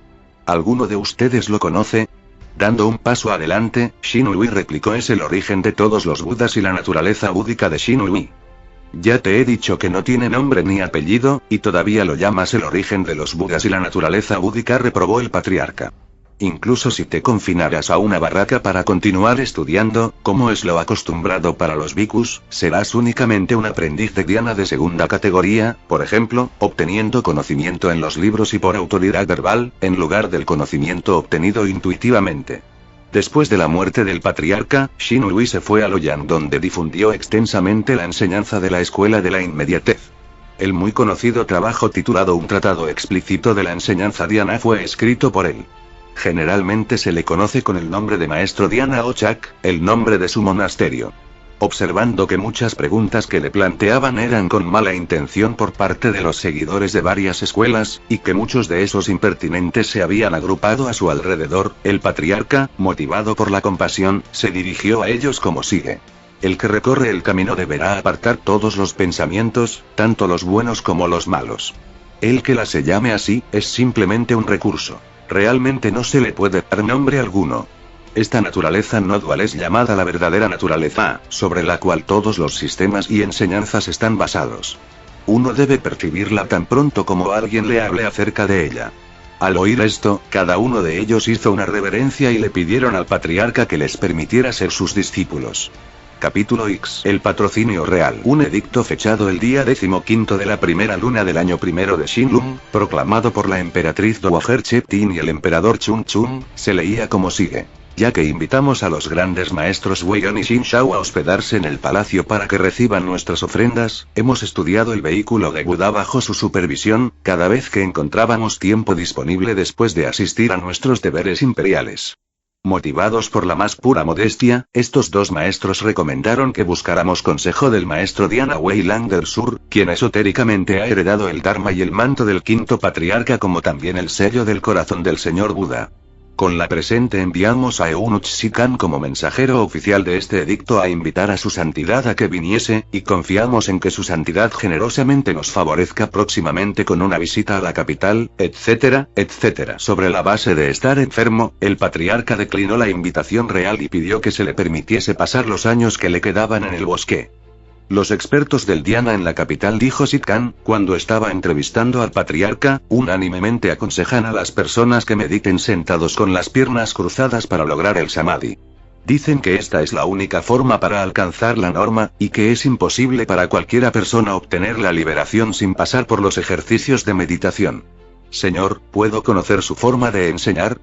¿Alguno de ustedes lo conoce? Dando un paso adelante, Shinui replicó: es el origen de todos los Budas y la naturaleza búdica de Shinui. Ya te he dicho que no tiene nombre ni apellido, y todavía lo llamas el origen de los Budas y la naturaleza búdica, reprobó el patriarca. Incluso si te confinaras a una barraca para continuar estudiando, como es lo acostumbrado para los bhikkhus, serás únicamente un aprendiz de dhyana de segunda categoría, por ejemplo, obteniendo conocimiento en los libros y por autoridad verbal, en lugar del conocimiento obtenido intuitivamente. Después de la muerte del patriarca, Shinui se fue a Loyang, donde difundió extensamente la enseñanza de la escuela de la inmediatez. El muy conocido trabajo titulado Un tratado explícito de la enseñanza dhyana fue escrito por él. Generalmente se le conoce con el nombre de Maestro Dhyana o Chak, el nombre de su monasterio. Observando que muchas preguntas que le planteaban eran con mala intención por parte de los seguidores de varias escuelas, y que muchos de esos impertinentes se habían agrupado a su alrededor, el patriarca, motivado por la compasión, se dirigió a ellos como sigue. El que recorre el camino deberá apartar todos los pensamientos, tanto los buenos como los malos. El que la se llame así, es simplemente un recurso. Realmente no se le puede dar nombre alguno. Esta naturaleza no dual es llamada la verdadera naturaleza, sobre la cual todos los sistemas y enseñanzas están basados. Uno debe percibirla tan pronto como alguien le hable acerca de ella. Al oír esto, cada uno de ellos hizo una reverencia y le pidieron al patriarca que les permitiera ser sus discípulos. Capítulo X. El patrocinio real. Un edicto fechado el día 15 de la primera luna del año primero de Shinlun, proclamado por la emperatriz Dowager Cheptin y el emperador Chun Chun, se leía como sigue. Ya que invitamos a los grandes maestros Weiyan y Xin Shao a hospedarse en el palacio para que reciban nuestras ofrendas, hemos estudiado el vehículo de Buda bajo su supervisión, cada vez que encontrábamos tiempo disponible después de asistir a nuestros deberes imperiales. Motivados por la más pura modestia, estos dos maestros recomendaron que buscáramos consejo del maestro Dhyana Weilang del Sur, quien esotéricamente ha heredado el Dharma y el manto del quinto patriarca, como también el sello del corazón del señor Buda. Con la presente enviamos a Eunuch Sikan como mensajero oficial de este edicto a invitar a su santidad a que viniese, y confiamos en que su santidad generosamente nos favorezca próximamente con una visita a la capital, etcétera, etcétera. Sobre la base de estar enfermo, el patriarca declinó la invitación real y pidió que se le permitiese pasar los años que le quedaban en el bosque. Los expertos del dhyana en la capital, dijo Sitkan, cuando estaba entrevistando al patriarca, unánimemente aconsejan a las personas que mediten sentados con las piernas cruzadas para lograr el samadhi. Dicen que esta es la única forma para alcanzar la norma, y que es imposible para cualquiera persona obtener la liberación sin pasar por los ejercicios de meditación. Señor, ¿puedo conocer su forma de enseñar?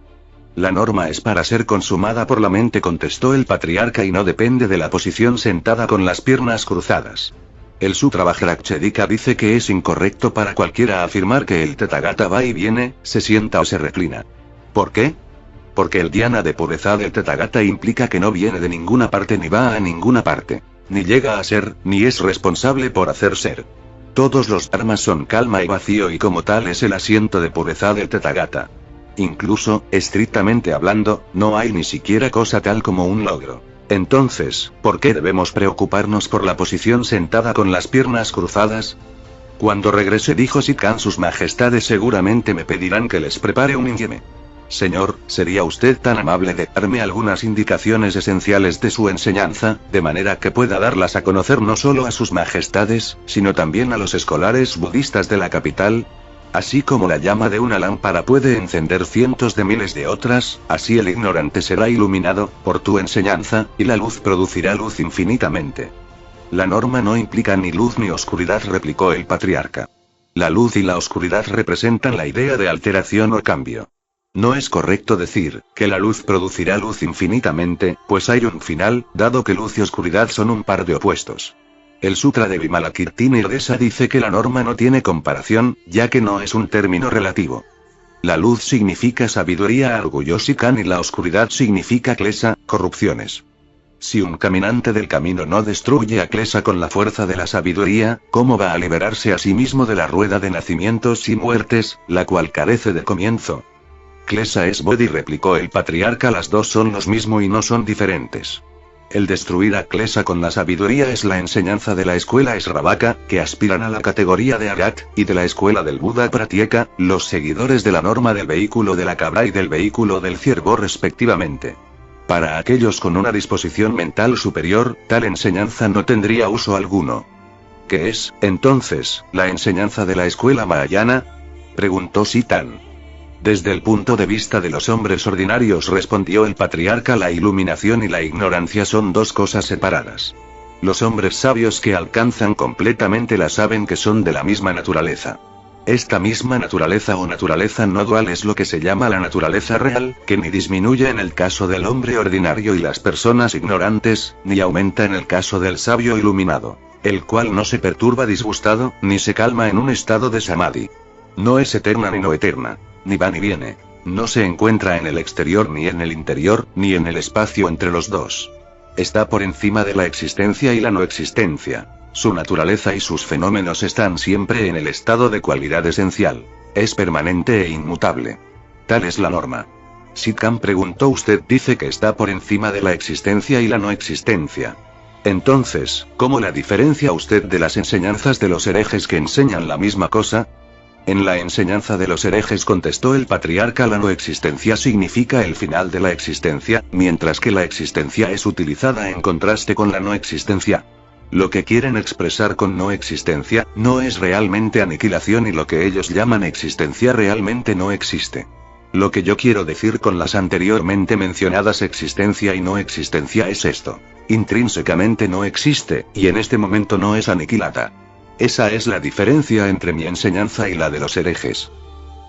La norma es para ser consumada por la mente, contestó el patriarca, y no depende de la posición sentada con las piernas cruzadas. El Sutra Vajraccedika dice que es incorrecto para cualquiera afirmar que el Tathagata va y viene, se sienta o se reclina. ¿Por qué? Porque el dhyana de pureza del Tathagata implica que no viene de ninguna parte ni va a ninguna parte, ni llega a ser, ni es responsable por hacer ser. Todos los dharmas son calma y vacío, y como tal es el asiento de pureza del Tathagata. Incluso, estrictamente hablando, no hay ni siquiera cosa tal como un logro. Entonces, ¿por qué debemos preocuparnos por la posición sentada con las piernas cruzadas? Cuando regrese, dijo Siddham, sus majestades seguramente me pedirán que les prepare un insieme. Señor, ¿sería usted tan amable de darme algunas indicaciones esenciales de su enseñanza, de manera que pueda darlas a conocer no solo a sus majestades, sino también a los escolares budistas de la capital? Así como la llama de una lámpara puede encender cientos de miles de otras, así el ignorante será iluminado por tu enseñanza, y la luz producirá luz infinitamente. La norma no implica ni luz ni oscuridad, replicó el patriarca. La luz y la oscuridad representan la idea de alteración o cambio. No es correcto decir que la luz producirá luz infinitamente, pues hay un final, dado que luz y oscuridad son un par de opuestos. El Sutra de Vimalakirti-Nirdesa dice que la norma no tiene comparación, ya que no es un término relativo. La luz significa sabiduría, orgullo Sikan, y la oscuridad significa klesa, corrupciones. Si un caminante del camino no destruye a klesa con la fuerza de la sabiduría, ¿cómo va a liberarse a sí mismo de la rueda de nacimientos y muertes, la cual carece de comienzo? Klesa es bodhi, replicó el patriarca, las dos son los mismo y no son diferentes. El destruir a klesa con la sabiduría es la enseñanza de la escuela Sravaka, que aspiran a la categoría de Arat, y de la escuela del Buda Pratyeka, los seguidores de la norma del vehículo de la cabra y del vehículo del ciervo respectivamente. Para aquellos con una disposición mental superior, tal enseñanza no tendría uso alguno. ¿Qué es, entonces, la enseñanza de la escuela Mahayana?, preguntó Siddham. Desde el punto de vista de los hombres ordinarios, respondió el patriarca, la iluminación y la ignorancia son dos cosas separadas. Los hombres sabios que alcanzan completamente la saben que son de la misma naturaleza. Esta misma naturaleza o naturaleza no dual es lo que se llama la naturaleza real, que ni disminuye en el caso del hombre ordinario y las personas ignorantes, ni aumenta en el caso del sabio iluminado, el cual no se perturba disgustado, ni se calma en un estado de samadhi. No es eterna ni no eterna. Ni va ni viene. No se encuentra en el exterior ni en el interior, ni en el espacio entre los dos. Está por encima de la existencia y la no existencia. Su naturaleza y sus fenómenos están siempre en el estado de cualidad esencial. Es permanente e inmutable. Tal es la norma. Siddham preguntó, usted dice que está por encima de la existencia y la no existencia. Entonces, ¿cómo la diferencia usted de las enseñanzas de los herejes que enseñan la misma cosa? En la enseñanza de los herejes, contestó el patriarca, la no existencia significa el final de la existencia, mientras que la existencia es utilizada en contraste con la no existencia. Lo que quieren expresar con no existencia, no es realmente aniquilación, y lo que ellos llaman existencia realmente no existe. Lo que yo quiero decir con las anteriormente mencionadas existencia y no existencia es esto: intrínsecamente no existe, y en este momento no es aniquilada. Esa es la diferencia entre mi enseñanza y la de los herejes.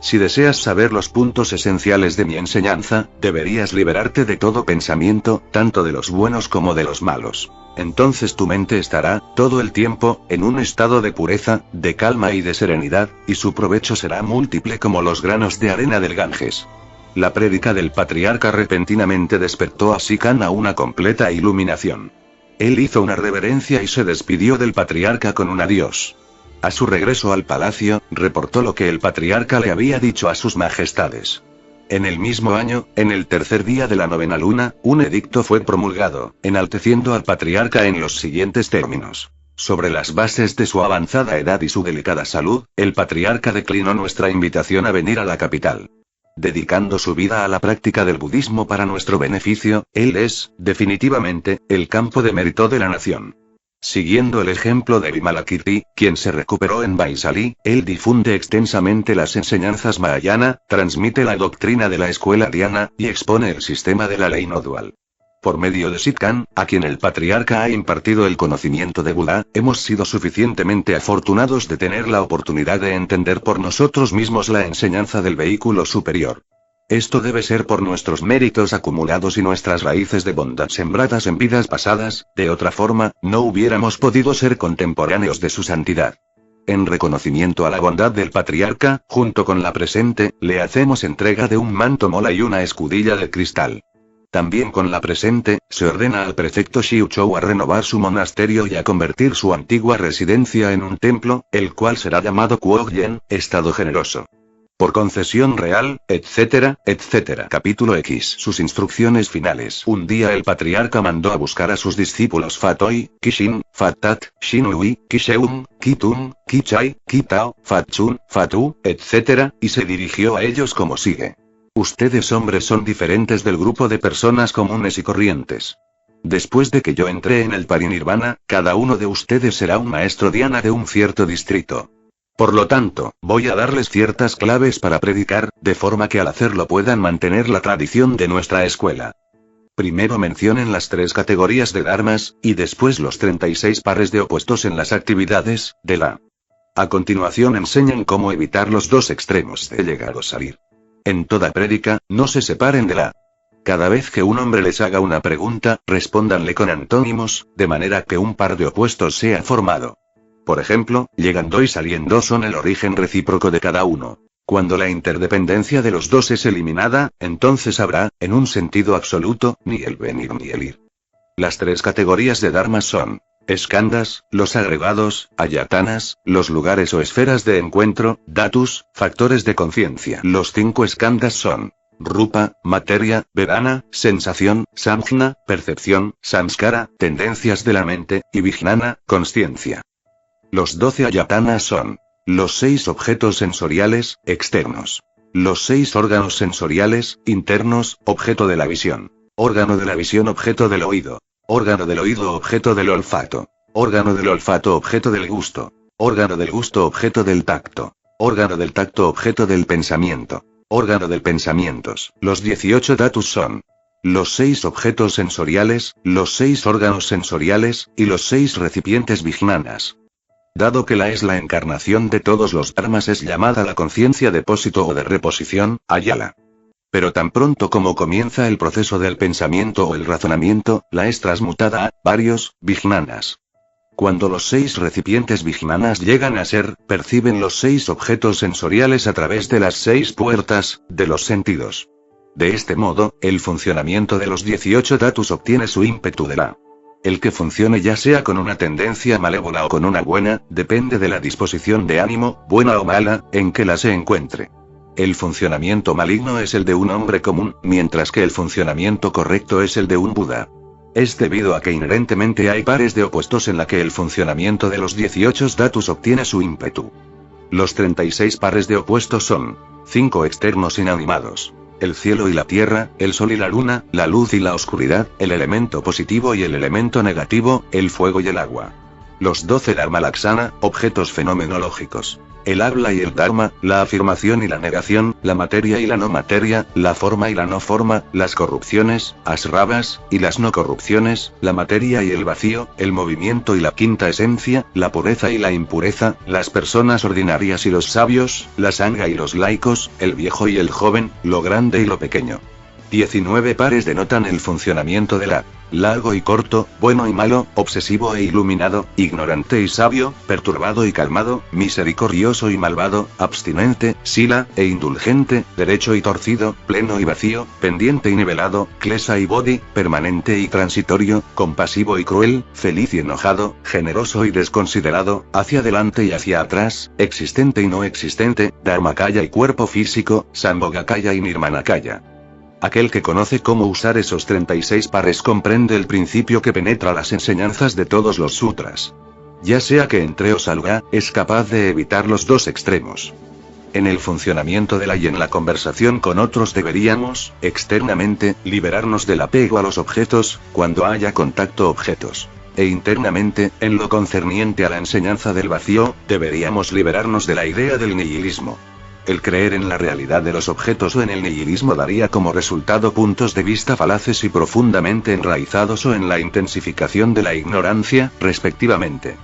Si deseas saber los puntos esenciales de mi enseñanza, deberías liberarte de todo pensamiento, tanto de los buenos como de los malos. Entonces tu mente estará, todo el tiempo, en un estado de pureza, de calma y de serenidad, y su provecho será múltiple como los granos de arena del Ganges. La prédica del patriarca repentinamente despertó a Siddham a una completa iluminación. Él hizo una reverencia y se despidió del patriarca con un adiós. A su regreso al palacio, reportó lo que el patriarca le había dicho a sus majestades. En el mismo año, en el tercer día de la novena luna, un edicto fue promulgado, enalteciendo al patriarca en los siguientes términos. Sobre las bases de su avanzada edad y su delicada salud, el patriarca declinó nuestra invitación a venir a la capital. Dedicando su vida a la práctica del budismo para nuestro beneficio, él es, definitivamente, el campo de mérito de la nación. Siguiendo el ejemplo de Vimalakirti, quien se recuperó en Vaisali, él difunde extensamente las enseñanzas Mahayana, transmite la doctrina de la escuela dhyana, y expone el sistema de la ley no dual. Por medio de Siddham, a quien el patriarca ha impartido el conocimiento de Buda, hemos sido suficientemente afortunados de tener la oportunidad de entender por nosotros mismos la enseñanza del vehículo superior. Esto debe ser por nuestros méritos acumulados y nuestras raíces de bondad sembradas en vidas pasadas, de otra forma, no hubiéramos podido ser contemporáneos de su santidad. En reconocimiento a la bondad del patriarca, junto con la presente, le hacemos entrega de un manto mola y una escudilla de cristal. También con la presente, se ordena al prefecto Xiu Chou a renovar su monasterio y a convertir su antigua residencia en un templo, el cual será llamado Kuok-yen, estado generoso. Por concesión real, etcétera, etcétera. Capítulo X. Sus instrucciones finales. Un día el patriarca mandó a buscar a sus discípulos Fatoi, Kishin, Fatat, Shinui, Kisheum, Kitun, Kichai, Kitao, Fatchun, Fatu, etcétera, y se dirigió a ellos como sigue. Ustedes hombres son diferentes del grupo de personas comunes y corrientes. Después de que yo entré en el parinirvana, cada uno de ustedes será un maestro dhyana de un cierto distrito. Por lo tanto, voy a darles ciertas claves para predicar, de forma que al hacerlo puedan mantener la tradición de nuestra escuela. Primero mencionen las 3 categorías de dharmas, y después los 36 pares de opuestos en las actividades, de la. A continuación enseñan cómo evitar los 2 extremos de llegar o salir. En toda prédica, no se separen de la. Cada vez que un hombre les haga una pregunta, respóndanle con antónimos, de manera que un par de opuestos sea formado. Por ejemplo, llegando y saliendo son el origen recíproco de cada uno. Cuando la interdependencia de los dos es eliminada, entonces habrá, en un sentido absoluto, ni el venir ni el ir. Las 3 categorías de dharmas son: skandhas, los agregados, ayatanas, los lugares o esferas de encuentro, dhatus, factores de conciencia. Los 5 skandhas son: rupa, materia, vedana, sensación, samjna, percepción, samskara, tendencias de la mente, y vijnana, consciencia. Los 12 ayatanas son: los 6 objetos sensoriales, externos. Los 6 órganos sensoriales, internos, objeto de la visión. Órgano de la visión, objeto del oído. Órgano del oído, objeto del olfato. Órgano del olfato, objeto del gusto. Órgano del gusto, objeto del tacto. Órgano del tacto, objeto del pensamiento. Órgano del pensamientos. Los 18 dhatus son: los 6 objetos sensoriales, los 6 órganos sensoriales, y los 6 recipientes vijnanas. Dado que la es la encarnación de todos los dharmas, es llamada la conciencia depósito o de reposición, ayala. Pero tan pronto como comienza el proceso del pensamiento o el razonamiento, la es transmutada a varios vijnanas. Cuando los 6 recipientes vijnanas llegan a ser, perciben los 6 objetos sensoriales a través de las 6 puertas de los sentidos. De este modo, el funcionamiento de los 18 dhatus obtiene su ímpetu de la. El que funcione ya sea con una tendencia malévola o con una buena, depende de la disposición de ánimo, buena o mala, en que la se encuentre. El funcionamiento maligno es el de un hombre común, mientras que el funcionamiento correcto es el de un Buda. Es debido a que inherentemente hay pares de opuestos en la que el funcionamiento de los 18 dhatus obtiene su ímpetu. Los 36 pares de opuestos son: 5 externos inanimados. El cielo y la tierra, el sol y la luna, la luz y la oscuridad, el elemento positivo y el elemento negativo, el fuego y el agua. Los 12 dharma laksana, objetos fenomenológicos. El habla y el dharma, la afirmación y la negación, la materia y la no materia, la forma y la no forma, las corrupciones, asravas, y las no corrupciones, la materia y el vacío, el movimiento y la quinta esencia, la pureza y la impureza, las personas ordinarias y los sabios, la sangha y los laicos, el viejo y el joven, lo grande y lo pequeño. 19 pares denotan el funcionamiento de la. Largo y corto, bueno y malo, obsesivo e iluminado, ignorante y sabio, perturbado y calmado, misericordioso y malvado, abstinente, sila, e indulgente, derecho y torcido, pleno y vacío, pendiente y nivelado, klesa y bodhi, permanente y transitorio, compasivo y cruel, feliz y enojado, generoso y desconsiderado, hacia adelante y hacia atrás, existente y no existente, dharmakaya y cuerpo físico, sambhogakaya y nirmanakaya. Aquel que conoce cómo usar esos 36 pares comprende el principio que penetra las enseñanzas de todos los sutras. Ya sea que entre o salga, es capaz de evitar los 2 extremos. En el funcionamiento de la y en la conversación con otros deberíamos, externamente, liberarnos del apego a los objetos, cuando haya contacto objetos. E internamente, en lo concerniente a la enseñanza del vacío, deberíamos liberarnos de la idea del nihilismo. El creer en la realidad de los objetos o en el nihilismo daría como resultado puntos de vista falaces y profundamente enraizados o en la intensificación de la ignorancia, respectivamente.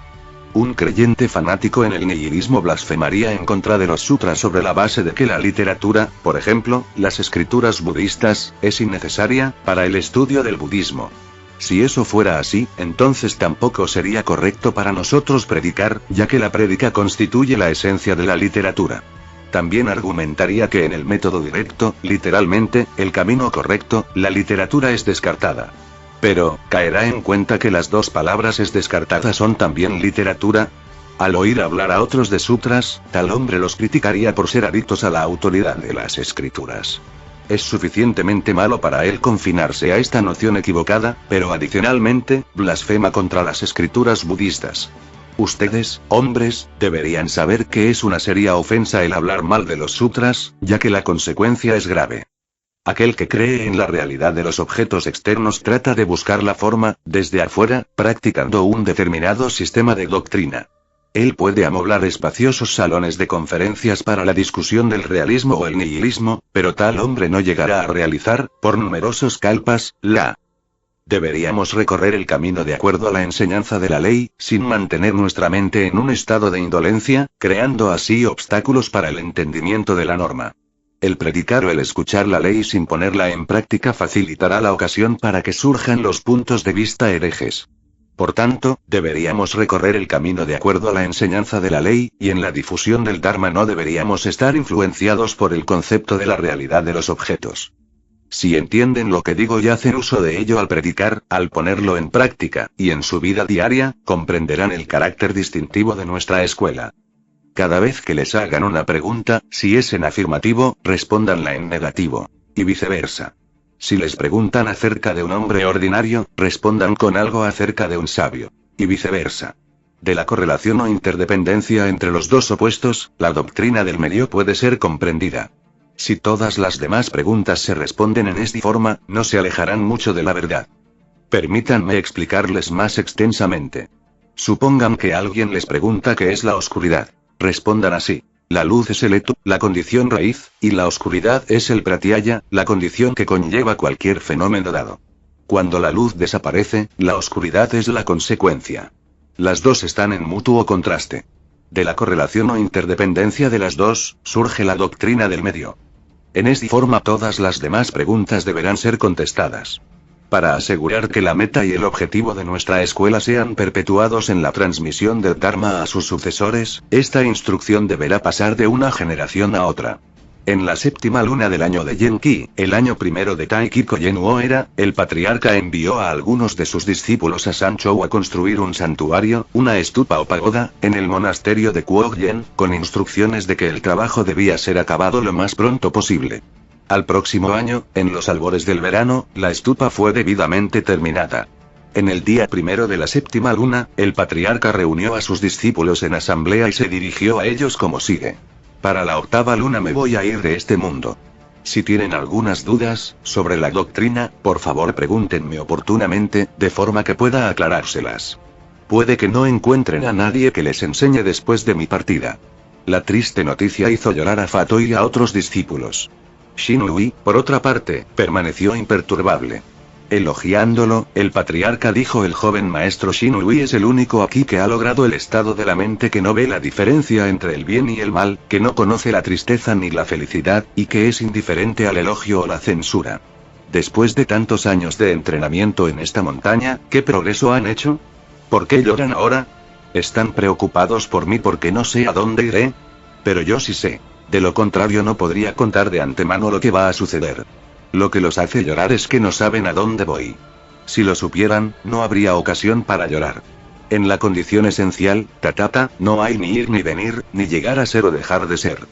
Un creyente fanático en el nihilismo blasfemaría en contra de los sutras sobre la base de que la literatura, por ejemplo, las escrituras budistas, es innecesaria para el estudio del budismo. Si eso fuera así, entonces tampoco sería correcto para nosotros predicar, ya que la prédica constituye la esencia de la literatura. También argumentaría que en el método directo, literalmente, el camino correcto, la literatura es descartada. Pero, ¿caerá en cuenta que las dos palabras es descartada son también literatura? Al oír hablar a otros de sutras, tal hombre los criticaría por ser adictos a la autoridad de las escrituras. Es suficientemente malo para él confinarse a esta noción equivocada, pero adicionalmente, blasfema contra las escrituras budistas. Ustedes, hombres, deberían saber que es una seria ofensa el hablar mal de los sutras, ya que la consecuencia es grave. Aquel que cree en la realidad de los objetos externos trata de buscar la forma, desde afuera, practicando un determinado sistema de doctrina. Él puede amoblar espaciosos salones de conferencias para la discusión del realismo o el nihilismo, pero tal hombre no llegará a realizar, por numerosos kalpas, Deberíamos recorrer el camino de acuerdo a la enseñanza de la ley, sin mantener nuestra mente en un estado de indolencia, creando así obstáculos para el entendimiento de la norma. El predicar o el escuchar la ley sin ponerla en práctica facilitará la ocasión para que surjan los puntos de vista herejes. Por tanto, deberíamos recorrer el camino de acuerdo a la enseñanza de la ley, y en la difusión del Dharma no deberíamos estar influenciados por el concepto de la realidad de los objetos. Si entienden lo que digo y hacen uso de ello al predicar, al ponerlo en práctica, y en su vida diaria, comprenderán el carácter distintivo de nuestra escuela. Cada vez que les hagan una pregunta, si es en afirmativo, respóndanla en negativo. Y viceversa. Si les preguntan acerca de un hombre ordinario, respondan con algo acerca de un sabio. Y viceversa. De la correlación o interdependencia entre los dos opuestos, la doctrina del medio puede ser comprendida. Si todas las demás preguntas se responden en esta forma, no se alejarán mucho de la verdad. Permítanme explicarles más extensamente. Supongan que alguien les pregunta qué es la oscuridad. Respondan así. La luz es el hetu, la condición raíz, y la oscuridad es el pratyaya, la condición que conlleva cualquier fenómeno dado. Cuando la luz desaparece, la oscuridad es la consecuencia. Las dos están en mutuo contraste. De la correlación o interdependencia de las dos, surge la doctrina del medio. En esta forma todas las demás preguntas deberán ser contestadas. Para asegurar que la meta y el objetivo de nuestra escuela sean perpetuados en la transmisión del Dharma a sus sucesores, esta instrucción deberá pasar de una generación a otra. En la séptima luna del año de Genki, el año primero de Taiki Koyen-Uo era, el patriarca envió a algunos de sus discípulos a Sanchou a construir un santuario, una estupa o pagoda, en el monasterio de Kuokyen, con instrucciones de que el trabajo debía ser acabado lo más pronto posible. Al próximo año, en los albores del verano, la estupa fue debidamente terminada. En el día primero de la séptima luna, el patriarca reunió a sus discípulos en asamblea y se dirigió a ellos como sigue. Para la octava luna me voy a ir de este mundo. Si tienen algunas dudas sobre la doctrina, por favor pregúntenme oportunamente, de forma que pueda aclarárselas. Puede que no encuentren a nadie que les enseñe después de mi partida. La triste noticia hizo llorar a Fato y a otros discípulos. Shinui, por otra parte, permaneció imperturbable. Elogiándolo, el patriarca dijo: el joven maestro Shinui es el único aquí que ha logrado el estado de la mente que no ve la diferencia entre el bien y el mal, que no conoce la tristeza ni la felicidad, y que es indiferente al elogio o la censura. Después de tantos años de entrenamiento en esta montaña, ¿qué progreso han hecho? ¿Por qué lloran ahora? ¿Están preocupados por mí porque no sé a dónde iré? Pero yo sí sé. De lo contrario no podría contar de antemano lo que va a suceder. Lo que los hace llorar es que no saben a dónde voy. Si lo supieran, no habría ocasión para llorar. En la condición esencial, tatata, no hay ni ir ni venir, ni llegar a ser o dejar de ser.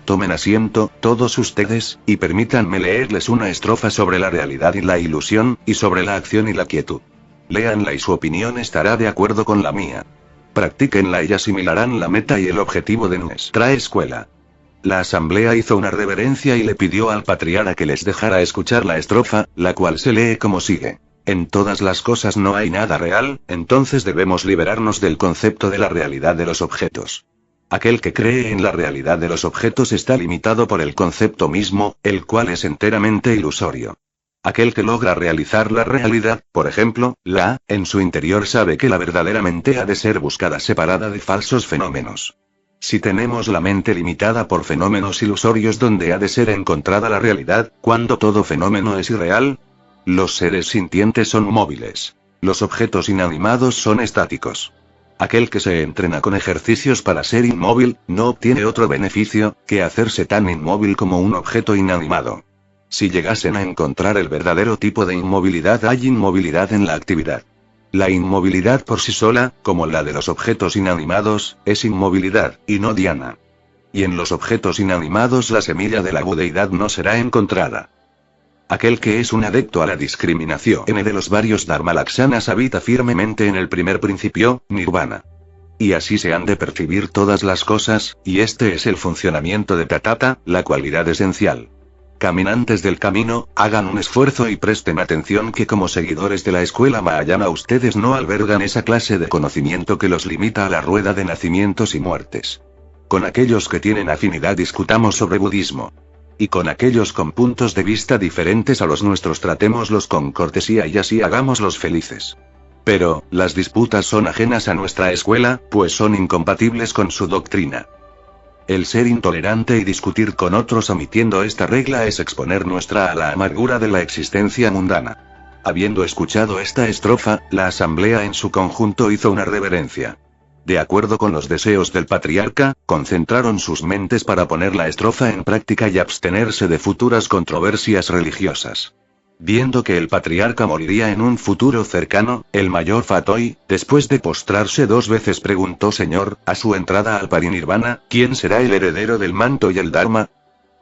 Tomen asiento, todos ustedes, y permítanme leerles una estrofa sobre la realidad y la ilusión, y sobre la acción y la quietud. Léanla y su opinión estará de acuerdo con la mía. Practíquenla y asimilarán la meta y el objetivo de nuestra escuela. La asamblea hizo una reverencia y le pidió al patriarca que les dejara escuchar la estrofa, la cual se lee como sigue. En todas las cosas no hay nada real, entonces debemos liberarnos del concepto de la realidad de los objetos. Aquel que cree en la realidad de los objetos está limitado por el concepto mismo, el cual es enteramente ilusorio. Aquel que logra realizar la realidad, por ejemplo, en su interior sabe que la verdadera mente ha de ser buscada separada de falsos fenómenos. Si tenemos la mente limitada por fenómenos ilusorios, ¿dónde ha de ser encontrada la realidad, cuando todo fenómeno es irreal? Los seres sintientes son móviles. Los objetos inanimados son estáticos. Aquel que se entrena con ejercicios para ser inmóvil, no obtiene otro beneficio, que hacerse tan inmóvil como un objeto inanimado. Si llegasen a encontrar el verdadero tipo de inmovilidad, hay inmovilidad en la actividad. La inmovilidad por sí sola, como la de los objetos inanimados, es inmovilidad, y no diana. Y en los objetos inanimados la semilla de la budeidad no será encontrada. Aquel que es un adepto a la discriminación de los varios dharmalaksanas habita firmemente en el primer principio, nirvana. Y así se han de percibir todas las cosas, y este es el funcionamiento de Tatata, la cualidad esencial. Caminantes del camino, hagan un esfuerzo y presten atención que como seguidores de la escuela Mahayana ustedes no albergan esa clase de conocimiento que los limita a la rueda de nacimientos y muertes. Con aquellos que tienen afinidad discutamos sobre budismo. Y con aquellos con puntos de vista diferentes a los nuestros tratémoslos con cortesía y así hagámoslos felices. Pero, las disputas son ajenas a nuestra escuela, pues son incompatibles con su doctrina. El ser intolerante y discutir con otros omitiendo esta regla es exponer nuestra a la amargura de la existencia mundana. Habiendo escuchado esta estrofa, la asamblea en su conjunto hizo una reverencia. De acuerdo con los deseos del patriarca, concentraron sus mentes para poner la estrofa en práctica y abstenerse de futuras controversias religiosas. Viendo que el patriarca moriría en un futuro cercano, el mayor Fatoi, después de postrarse 2 veces preguntó: Señor, a su entrada al parinirvana, ¿quién será el heredero del manto y el dharma?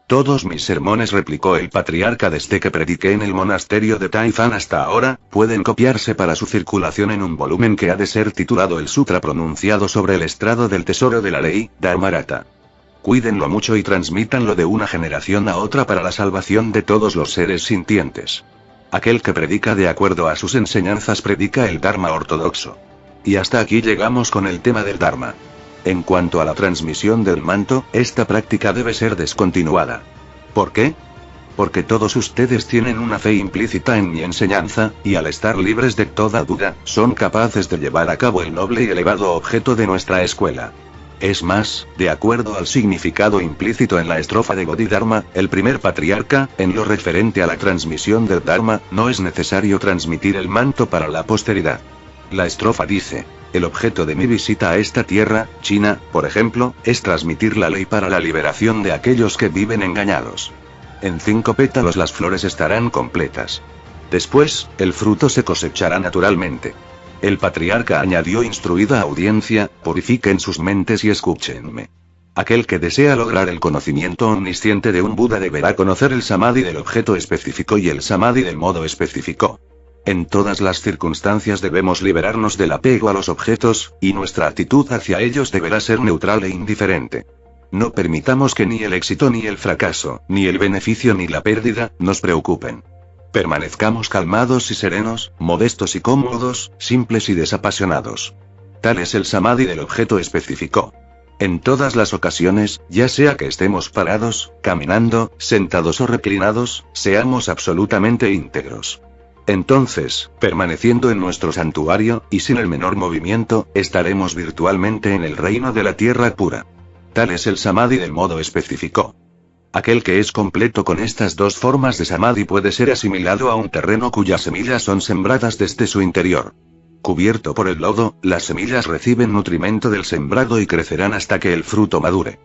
Todos mis sermones, replicó el patriarca, desde que prediqué en el monasterio de Taifan hasta ahora, pueden copiarse para su circulación en un volumen que ha de ser titulado El Sutra pronunciado sobre el estrado del tesoro de la ley, Dharmarata. Cuídenlo mucho y transmítanlo de una generación a otra para la salvación de todos los seres sintientes. Aquel que predica de acuerdo a sus enseñanzas predica el Dharma ortodoxo. Y hasta aquí llegamos con el tema del Dharma. En cuanto a la transmisión del manto, esta práctica debe ser descontinuada. ¿Por qué? Porque todos ustedes tienen una fe implícita en mi enseñanza, y al estar libres de toda duda, son capaces de llevar a cabo el noble y elevado objeto de nuestra escuela. Es más, de acuerdo al significado implícito en la estrofa de Bodhidharma, el primer patriarca, en lo referente a la transmisión del Dharma, no es necesario transmitir el manto para la posteridad. La estrofa dice: el objeto de mi visita a esta tierra, China, por ejemplo, es transmitir la ley para la liberación de aquellos que viven engañados. En 5 pétalos las flores estarán completas. Después, el fruto se cosechará naturalmente. El patriarca añadió: instruida audiencia, purifiquen sus mentes y escúchenme. Aquel que desea lograr el conocimiento omnisciente de un Buda deberá conocer el samadhi del objeto específico y el samadhi del modo específico. En todas las circunstancias debemos liberarnos del apego a los objetos, y nuestra actitud hacia ellos deberá ser neutral e indiferente. No permitamos que ni el éxito ni el fracaso, ni el beneficio ni la pérdida, nos preocupen. Permanezcamos calmados y serenos, modestos y cómodos, simples y desapasionados. Tal es el samadhi del objeto específico. En todas las ocasiones, ya sea que estemos parados, caminando, sentados o reclinados, seamos absolutamente íntegros. Entonces, permaneciendo en nuestro santuario, y sin el menor movimiento, estaremos virtualmente en el reino de la tierra pura. Tal es el samadhi del modo específico. Aquel que es completo con estas 2 formas de samadhi puede ser asimilado a un terreno cuyas semillas son sembradas desde su interior. Cubierto por el lodo, las semillas reciben nutrimento del sembrado y crecerán hasta que el fruto madure.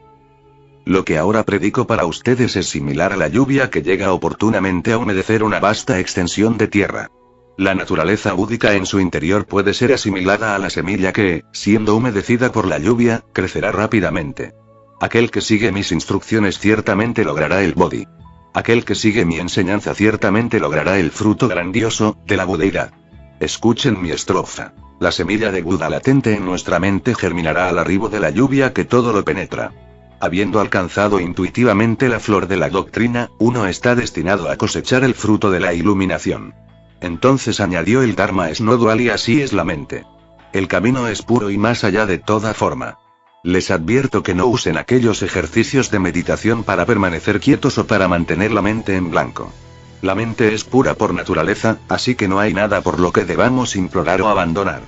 Lo que ahora predico para ustedes es similar a la lluvia que llega oportunamente a humedecer una vasta extensión de tierra. La naturaleza búdica en su interior puede ser asimilada a la semilla que, siendo humedecida por la lluvia, crecerá rápidamente. Aquel que sigue mis instrucciones ciertamente logrará el bodhi. Aquel que sigue mi enseñanza ciertamente logrará el fruto grandioso, de la budeidad. Escuchen mi estrofa. La semilla de Buda latente en nuestra mente germinará al arribo de la lluvia que todo lo penetra. Habiendo alcanzado intuitivamente la flor de la doctrina, uno está destinado a cosechar el fruto de la iluminación. Entonces añadió: el Dharma es no dual y así es la mente. El camino es puro y más allá de toda forma. Les advierto que no usen aquellos ejercicios de meditación para permanecer quietos o para mantener la mente en blanco. La mente es pura por naturaleza, así que no hay nada por lo que debamos implorar o abandonar.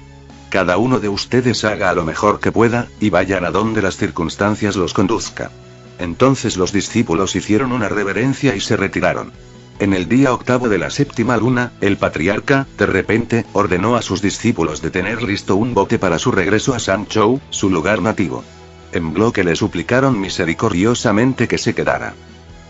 Cada uno de ustedes haga lo mejor que pueda, y vayan a donde las circunstancias los conduzca. Entonces los discípulos hicieron una reverencia y se retiraron. En el día octavo de la séptima luna, el patriarca, de repente, ordenó a sus discípulos de tener listo un bote para su regreso a Sanchou, su lugar nativo. En bloque le suplicaron misericordiosamente que se quedara.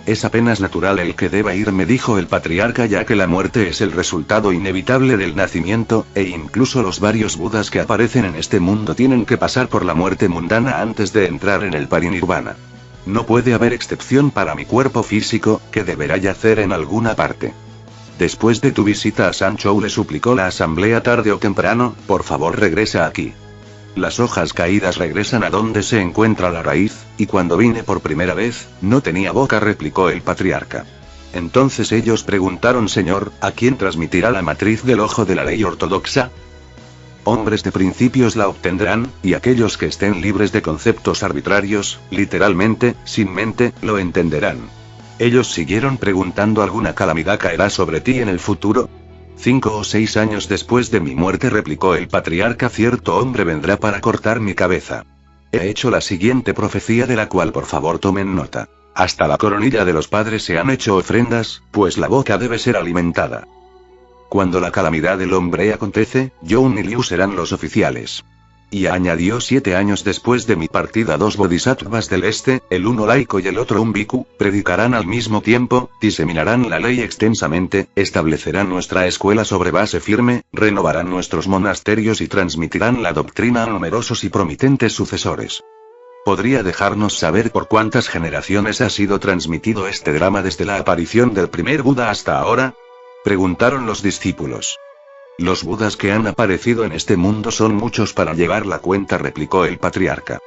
Es apenas natural el que deba ir, me dijo el patriarca, ya que la muerte es el resultado inevitable del nacimiento, e incluso los varios budas que aparecen en este mundo tienen que pasar por la muerte mundana antes de entrar en el parinirvana. No puede haber excepción para mi cuerpo físico, que deberá yacer en alguna parte. Después de tu visita a Sanchou, le suplicó la asamblea tarde o temprano, por favor regresa aquí. Las hojas caídas regresan a donde se encuentra la raíz, y cuando vine por primera vez, no tenía boca, replicó el patriarca. Entonces ellos preguntaron: Señor, ¿a quién transmitirá la matriz del ojo de la ley ortodoxa? Hombres de principios la obtendrán, y aquellos que estén libres de conceptos arbitrarios, literalmente, sin mente, lo entenderán. Ellos siguieron preguntando: ¿alguna calamidad caerá sobre ti en el futuro? 5 o 6 años después de mi muerte, replicó el patriarca, cierto hombre vendrá para cortar mi cabeza. He hecho la siguiente profecía, de la cual por favor tomen nota. Hasta la coronilla de los padres se han hecho ofrendas, pues la boca debe ser alimentada. Cuando la calamidad del hombre acontece, Youn y Liu serán los oficiales. Y añadió: 7 años después de mi partida, 2 bodhisattvas del este, el uno laico y el otro un bhikkhu, predicarán al mismo tiempo, diseminarán la ley extensamente, establecerán nuestra escuela sobre base firme, renovarán nuestros monasterios y transmitirán la doctrina a numerosos y promitentes sucesores. ¿Podría dejarnos saber por cuántas generaciones ha sido transmitido este drama desde la aparición del primer Buda hasta ahora? Preguntaron los discípulos. Los budas que han aparecido en este mundo son muchos para llevar la cuenta, replicó el patriarca.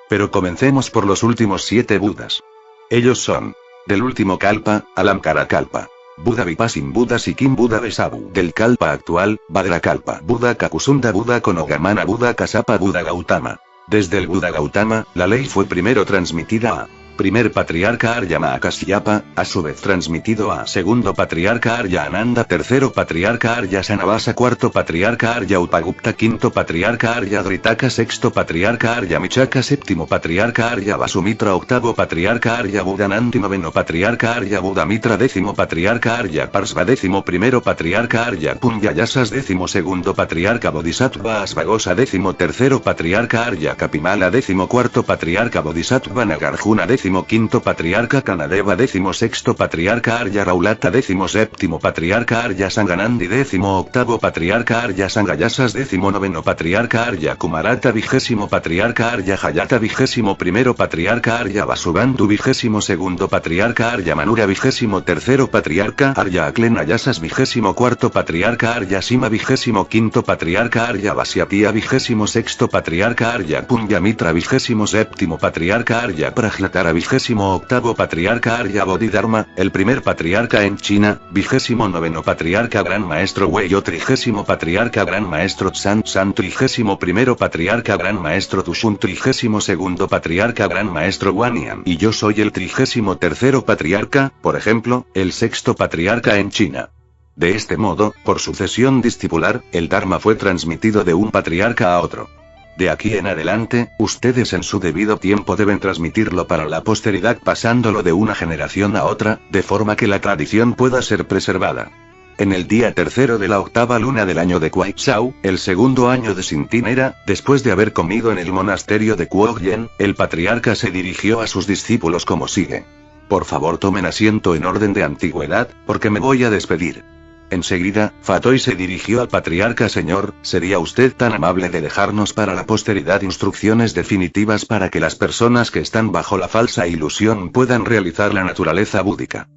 Pero comencemos por los últimos 7 budas. Ellos son: del último kalpa, Alamkara kalpa. Buda Vipassana, Buda Sikkim, Buda Vesabu. Del kalpa actual, Bhadrakalpa, Buda Kakusunda, Buda Konogamana, Buda Kasapa, Buda Gautama. Desde el Buda Gautama, la ley fue primero transmitida a primer patriarca Arya Mahakasyapa, a su vez transmitido a segundo patriarca Arya Ananda, tercero patriarca Arya Sanavasa, cuarto patriarca Arya Upagupta, quinto patriarca Arya Dritaka, sexto patriarca Arya Michaka, séptimo patriarca Arya Vasumitra, octavo patriarca Arya Budananti, noveno patriarca Arya Budamitra, décimo patriarca Arya Parsva, décimo primero patriarca Arya Punyayasas, décimo segundo patriarca Bodhisattva Asvagosa, décimo tercero patriarca Arya Kapimala, décimo cuarto patriarca Bodhisattva Nagarjuna, décimo quinto patriarca Kanadeva, décimo sexto patriarca Arya Raulata, décimo séptimo patriarca Arya Sanganandi, décimo octavo patriarca Arya Sangayasas, décimo noveno patriarca Arya Kumarata, vigésimo patriarca Arya Hayata, vigésimo primero patriarca Arya Vasubandhu, vigésimo segundo patriarca Arya Manura, vigésimo tercero patriarca Arya Aklenayasas, vigésimo cuarto patriarca Arya Sima, vigésimo quinto patriarca Arya Vasyapia, vigésimo sexto patriarca Arya Punyamitra, vigésimo séptimo patriarca Arya Prajlatara, vigésimo octavo patriarca Arya Bodhidharma, el primer patriarca en China, vigésimo noveno patriarca Gran Maestro Hueyo, trigésimo patriarca Gran Maestro Tsan, trigésimo primero patriarca Gran Maestro Tushun, trigésimo segundo patriarca Gran Maestro Guanyan, y yo soy el trigésimo tercero patriarca, por ejemplo, el sexto patriarca en China. De este modo, por sucesión discipular, el Dharma fue transmitido de un patriarca a otro. De aquí en adelante, ustedes en su debido tiempo deben transmitirlo para la posteridad, pasándolo de una generación a otra, de forma que la tradición pueda ser preservada. En el día tercero de la octava luna del año de Kuai-Shao, el segundo año de Sintin Era, después de haber comido en el monasterio de Kuok-Yen, el patriarca se dirigió a sus discípulos como sigue. Por favor tomen asiento en orden de antigüedad, porque me voy a despedir. Enseguida, Fatoi se dirigió al patriarca: Señor, ¿sería usted tan amable de dejarnos para la posteridad instrucciones definitivas para que las personas que están bajo la falsa ilusión puedan realizar la naturaleza búdica?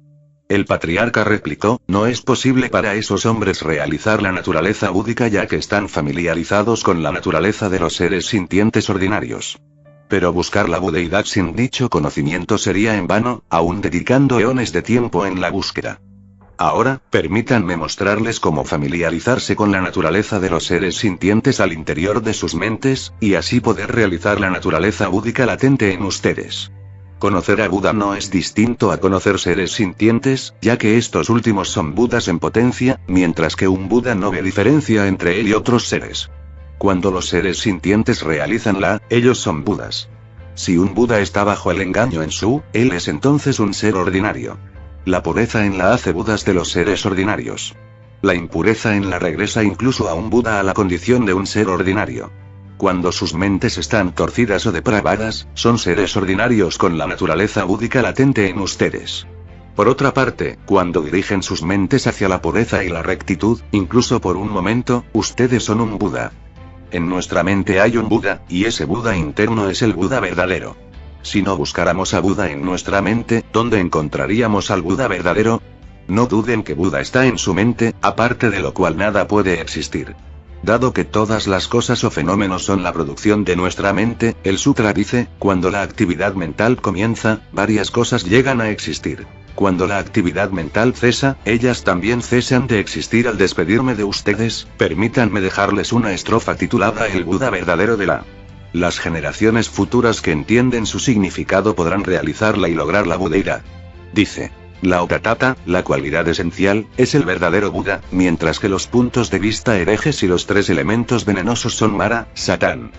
El patriarca replicó: no es posible para esos hombres realizar la naturaleza búdica, ya que están familiarizados con la naturaleza de los seres sintientes ordinarios. Pero buscar la budeidad sin dicho conocimiento sería en vano, aún dedicando eones de tiempo en la búsqueda. Ahora, permítanme mostrarles cómo familiarizarse con la naturaleza de los seres sintientes al interior de sus mentes, y así poder realizar la naturaleza búdica latente en ustedes. Conocer a Buda no es distinto a conocer seres sintientes, ya que estos últimos son Budas en potencia, mientras que un Buda no ve diferencia entre él y otros seres. Cuando los seres sintientes realizan ellos son Budas. Si un Buda está bajo el engaño en él es entonces un ser ordinario. La pureza en la hace Budas de los seres ordinarios. La impureza en la regresa incluso a un Buda a la condición de un ser ordinario. Cuando sus mentes están torcidas o depravadas, son seres ordinarios con la naturaleza búdica latente en ustedes. Por otra parte, cuando dirigen sus mentes hacia la pureza y la rectitud, incluso por un momento, ustedes son un Buda. En nuestra mente hay un Buda, y ese Buda interno es el Buda verdadero. Si no buscáramos a Buda en nuestra mente, ¿dónde encontraríamos al Buda verdadero? No duden que Buda está en su mente, aparte de lo cual nada puede existir. Dado que todas las cosas o fenómenos son la producción de nuestra mente, el sutra dice, cuando la actividad mental comienza, varias cosas llegan a existir. Cuando la actividad mental cesa, ellas también cesan de existir. Al despedirme de ustedes, permítanme dejarles una estrofa titulada El Buda verdadero de Las generaciones futuras que entienden su significado podrán realizarla y lograr la budeidad. Dice. La Otatata, la cualidad esencial, es el verdadero Buda, mientras que los puntos de vista herejes y los tres elementos venenosos son Mara, Satán.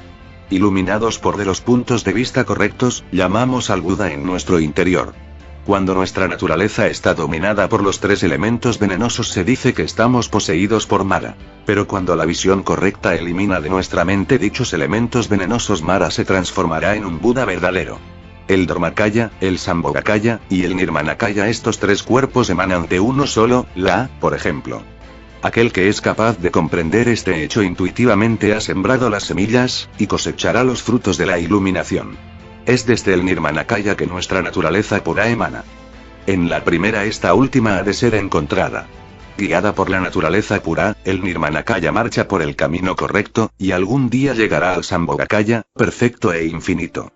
Iluminados por los puntos de vista correctos, llamamos al Buda en nuestro interior. Cuando nuestra naturaleza está dominada por los tres elementos venenosos se dice que estamos poseídos por Mara. Pero cuando la visión correcta elimina de nuestra mente dichos elementos venenosos, Mara se transformará en un Buda verdadero. El Dharmakaya, el Sambhogakaya, y el Nirmanakaya, estos tres cuerpos emanan de uno solo, por ejemplo. Aquel que es capaz de comprender este hecho intuitivamente ha sembrado las semillas, y cosechará los frutos de la iluminación. Es desde el Nirmanakaya que nuestra naturaleza pura emana. En la primera esta última ha de ser encontrada. Guiada por la naturaleza pura, el Nirmanakaya marcha por el camino correcto, y algún día llegará al Sambhogakaya, perfecto e infinito.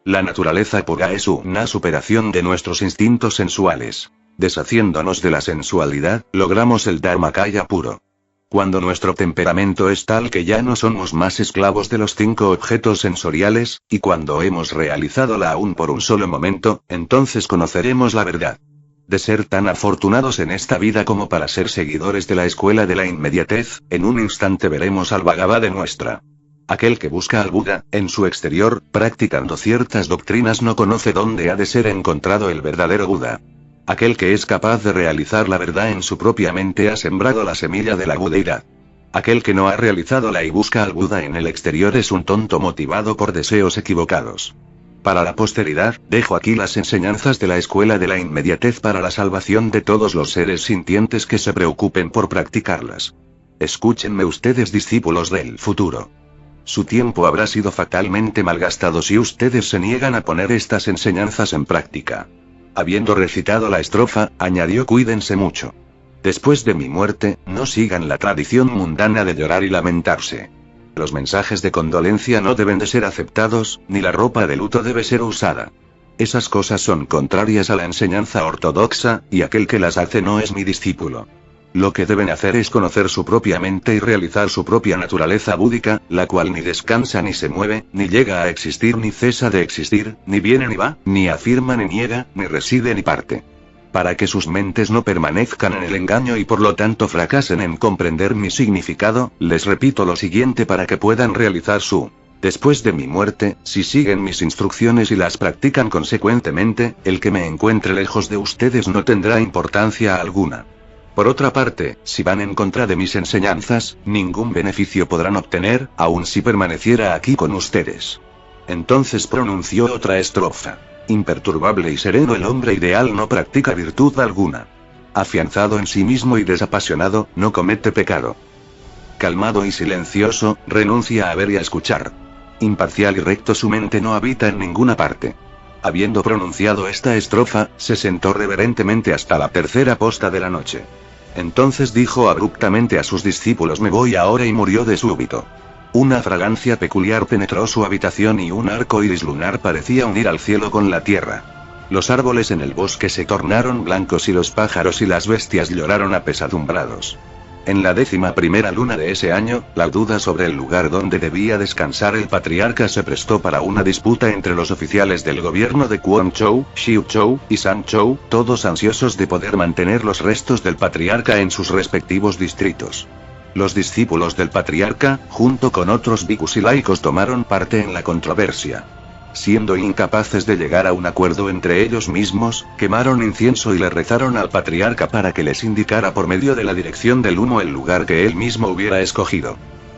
La naturaleza pura es una superación de nuestros instintos sensuales. Deshaciéndonos de la sensualidad, logramos el Dharmakaya puro. Cuando nuestro temperamento es tal que ya no somos más esclavos de los 5 objetos sensoriales, y cuando hemos realizado la aún por un solo momento, entonces conoceremos la verdad. De ser tan afortunados en esta vida como para ser seguidores de la escuela de la inmediatez, en un instante veremos al Bhagavad de nuestra. Aquel que busca al Buda, en su exterior, practicando ciertas doctrinas no conoce dónde ha de ser encontrado el verdadero Buda. Aquel que es capaz de realizar la verdad en su propia mente ha sembrado la semilla de la budeidad. Aquel que no ha realizado y busca al Buda en el exterior es un tonto motivado por deseos equivocados. Para la posteridad, dejo aquí las enseñanzas de la escuela de la inmediatez para la salvación de todos los seres sintientes que se preocupen por practicarlas. Escúchenme ustedes, discípulos del futuro. Su tiempo habrá sido fatalmente malgastado si ustedes se niegan a poner estas enseñanzas en práctica. Habiendo recitado la estrofa, añadió: cuídense mucho. Después de mi muerte, no sigan la tradición mundana de llorar y lamentarse. Los mensajes de condolencia no deben de ser aceptados, ni la ropa de luto debe ser usada. Esas cosas son contrarias a la enseñanza ortodoxa, y aquel que las hace no es mi discípulo. Lo que deben hacer es conocer su propia mente y realizar su propia naturaleza búdica, la cual ni descansa ni se mueve, ni llega a existir ni cesa de existir, ni viene ni va, ni afirma ni niega, ni reside ni parte. Para que sus mentes no permanezcan en el engaño y por lo tanto fracasen en comprender mi significado, les repito lo siguiente para que puedan realizar después de mi muerte, si siguen mis instrucciones y las practican consecuentemente, el que me encuentre lejos de ustedes no tendrá importancia alguna. Por otra parte, si van en contra de mis enseñanzas, ningún beneficio podrán obtener, aun si permaneciera aquí con ustedes. Entonces pronunció otra estrofa. Imperturbable y sereno el hombre ideal no practica virtud alguna. Afianzado en sí mismo y desapasionado, no comete pecado. Calmado y silencioso, renuncia a ver y a escuchar. Imparcial y recto su mente no habita en ninguna parte. Habiendo pronunciado esta estrofa, se sentó reverentemente hasta la tercera posta de la noche. Entonces dijo abruptamente a sus discípulos: me voy ahora, y murió de súbito. Una fragancia peculiar penetró su habitación y un arco iris lunar parecía unir al cielo con la tierra. Los árboles en el bosque se tornaron blancos y los pájaros y las bestias lloraron apesadumbrados. En la 11ª luna de ese año, la duda sobre el lugar donde debía descansar el patriarca se prestó para una disputa entre los oficiales del gobierno de Quanzhou, Xiuzhou y Sanzhou, todos ansiosos de poder mantener los restos del patriarca en sus respectivos distritos. Los discípulos del patriarca, junto con otros bhikkhus y laicos, tomaron parte en la controversia. Siendo incapaces de llegar a un acuerdo entre ellos mismos, quemaron incienso y le rezaron al patriarca para que les indicara por medio de la dirección del humo el lugar que él mismo hubiera escogido.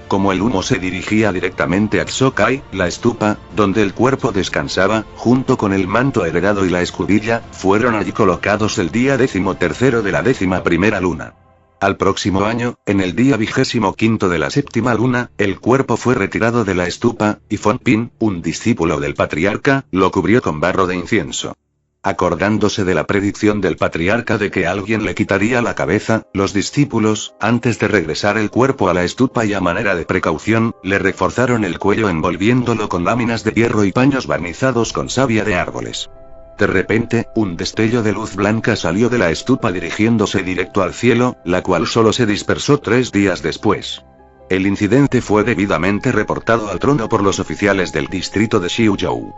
Como el humo se dirigía directamente a Tsokai, la estupa, donde el cuerpo descansaba, junto con el manto heredado y la escudilla, fueron allí colocados el día 13º de la 11ª luna. Al próximo año, en el día 25º de la 7ª luna, el cuerpo fue retirado de la estupa, y Fonpin, un discípulo del patriarca, lo cubrió con barro de incienso. Acordándose de la predicción del patriarca de que alguien le quitaría la cabeza, los discípulos, antes de regresar el cuerpo a la estupa y a manera de precaución, le reforzaron el cuello envolviéndolo con láminas de hierro y paños barnizados con savia de árboles. De repente, un destello de luz blanca salió de la estupa dirigiéndose directo al cielo, la cual solo se dispersó 3 días después. El incidente fue debidamente reportado al trono por los oficiales del distrito de Xiuzhou.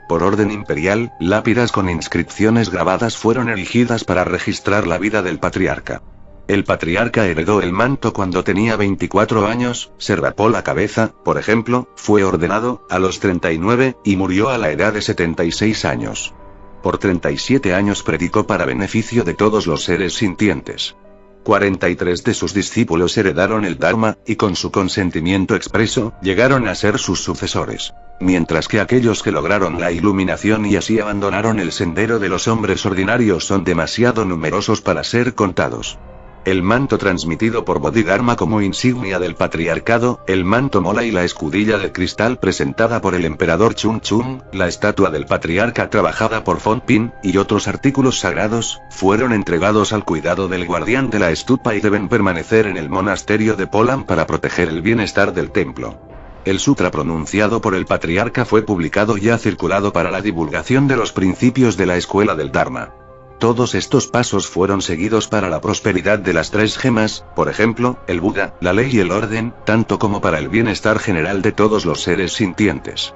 Por orden imperial, lápidas con inscripciones grabadas fueron erigidas para registrar la vida del patriarca. El patriarca heredó el manto cuando tenía 24 años, se rapó la cabeza, por ejemplo, fue ordenado a los 39, y murió a la edad de 76 años. Por 37 años predicó para beneficio de todos los seres sintientes. 43 de sus discípulos heredaron el Dharma, y con su consentimiento expreso, llegaron a ser sus sucesores. Mientras que aquellos que lograron la iluminación y así abandonaron el sendero de los hombres ordinarios son demasiado numerosos para ser contados. El manto transmitido por Bodhidharma como insignia del patriarcado, el manto mola y la escudilla de cristal presentada por el emperador Chun, la estatua del patriarca trabajada por Fonpin, y otros artículos sagrados, fueron entregados al cuidado del guardián de la estupa y deben permanecer en el monasterio de Polan para proteger el bienestar del templo. El sutra pronunciado por el patriarca fue publicado y ha circulado para la divulgación de los principios de la escuela del Dharma. Todos estos pasos fueron seguidos para la prosperidad de las 3 gemas, por ejemplo, el Buda, la ley y el orden, tanto como para el bienestar general de todos los seres sintientes.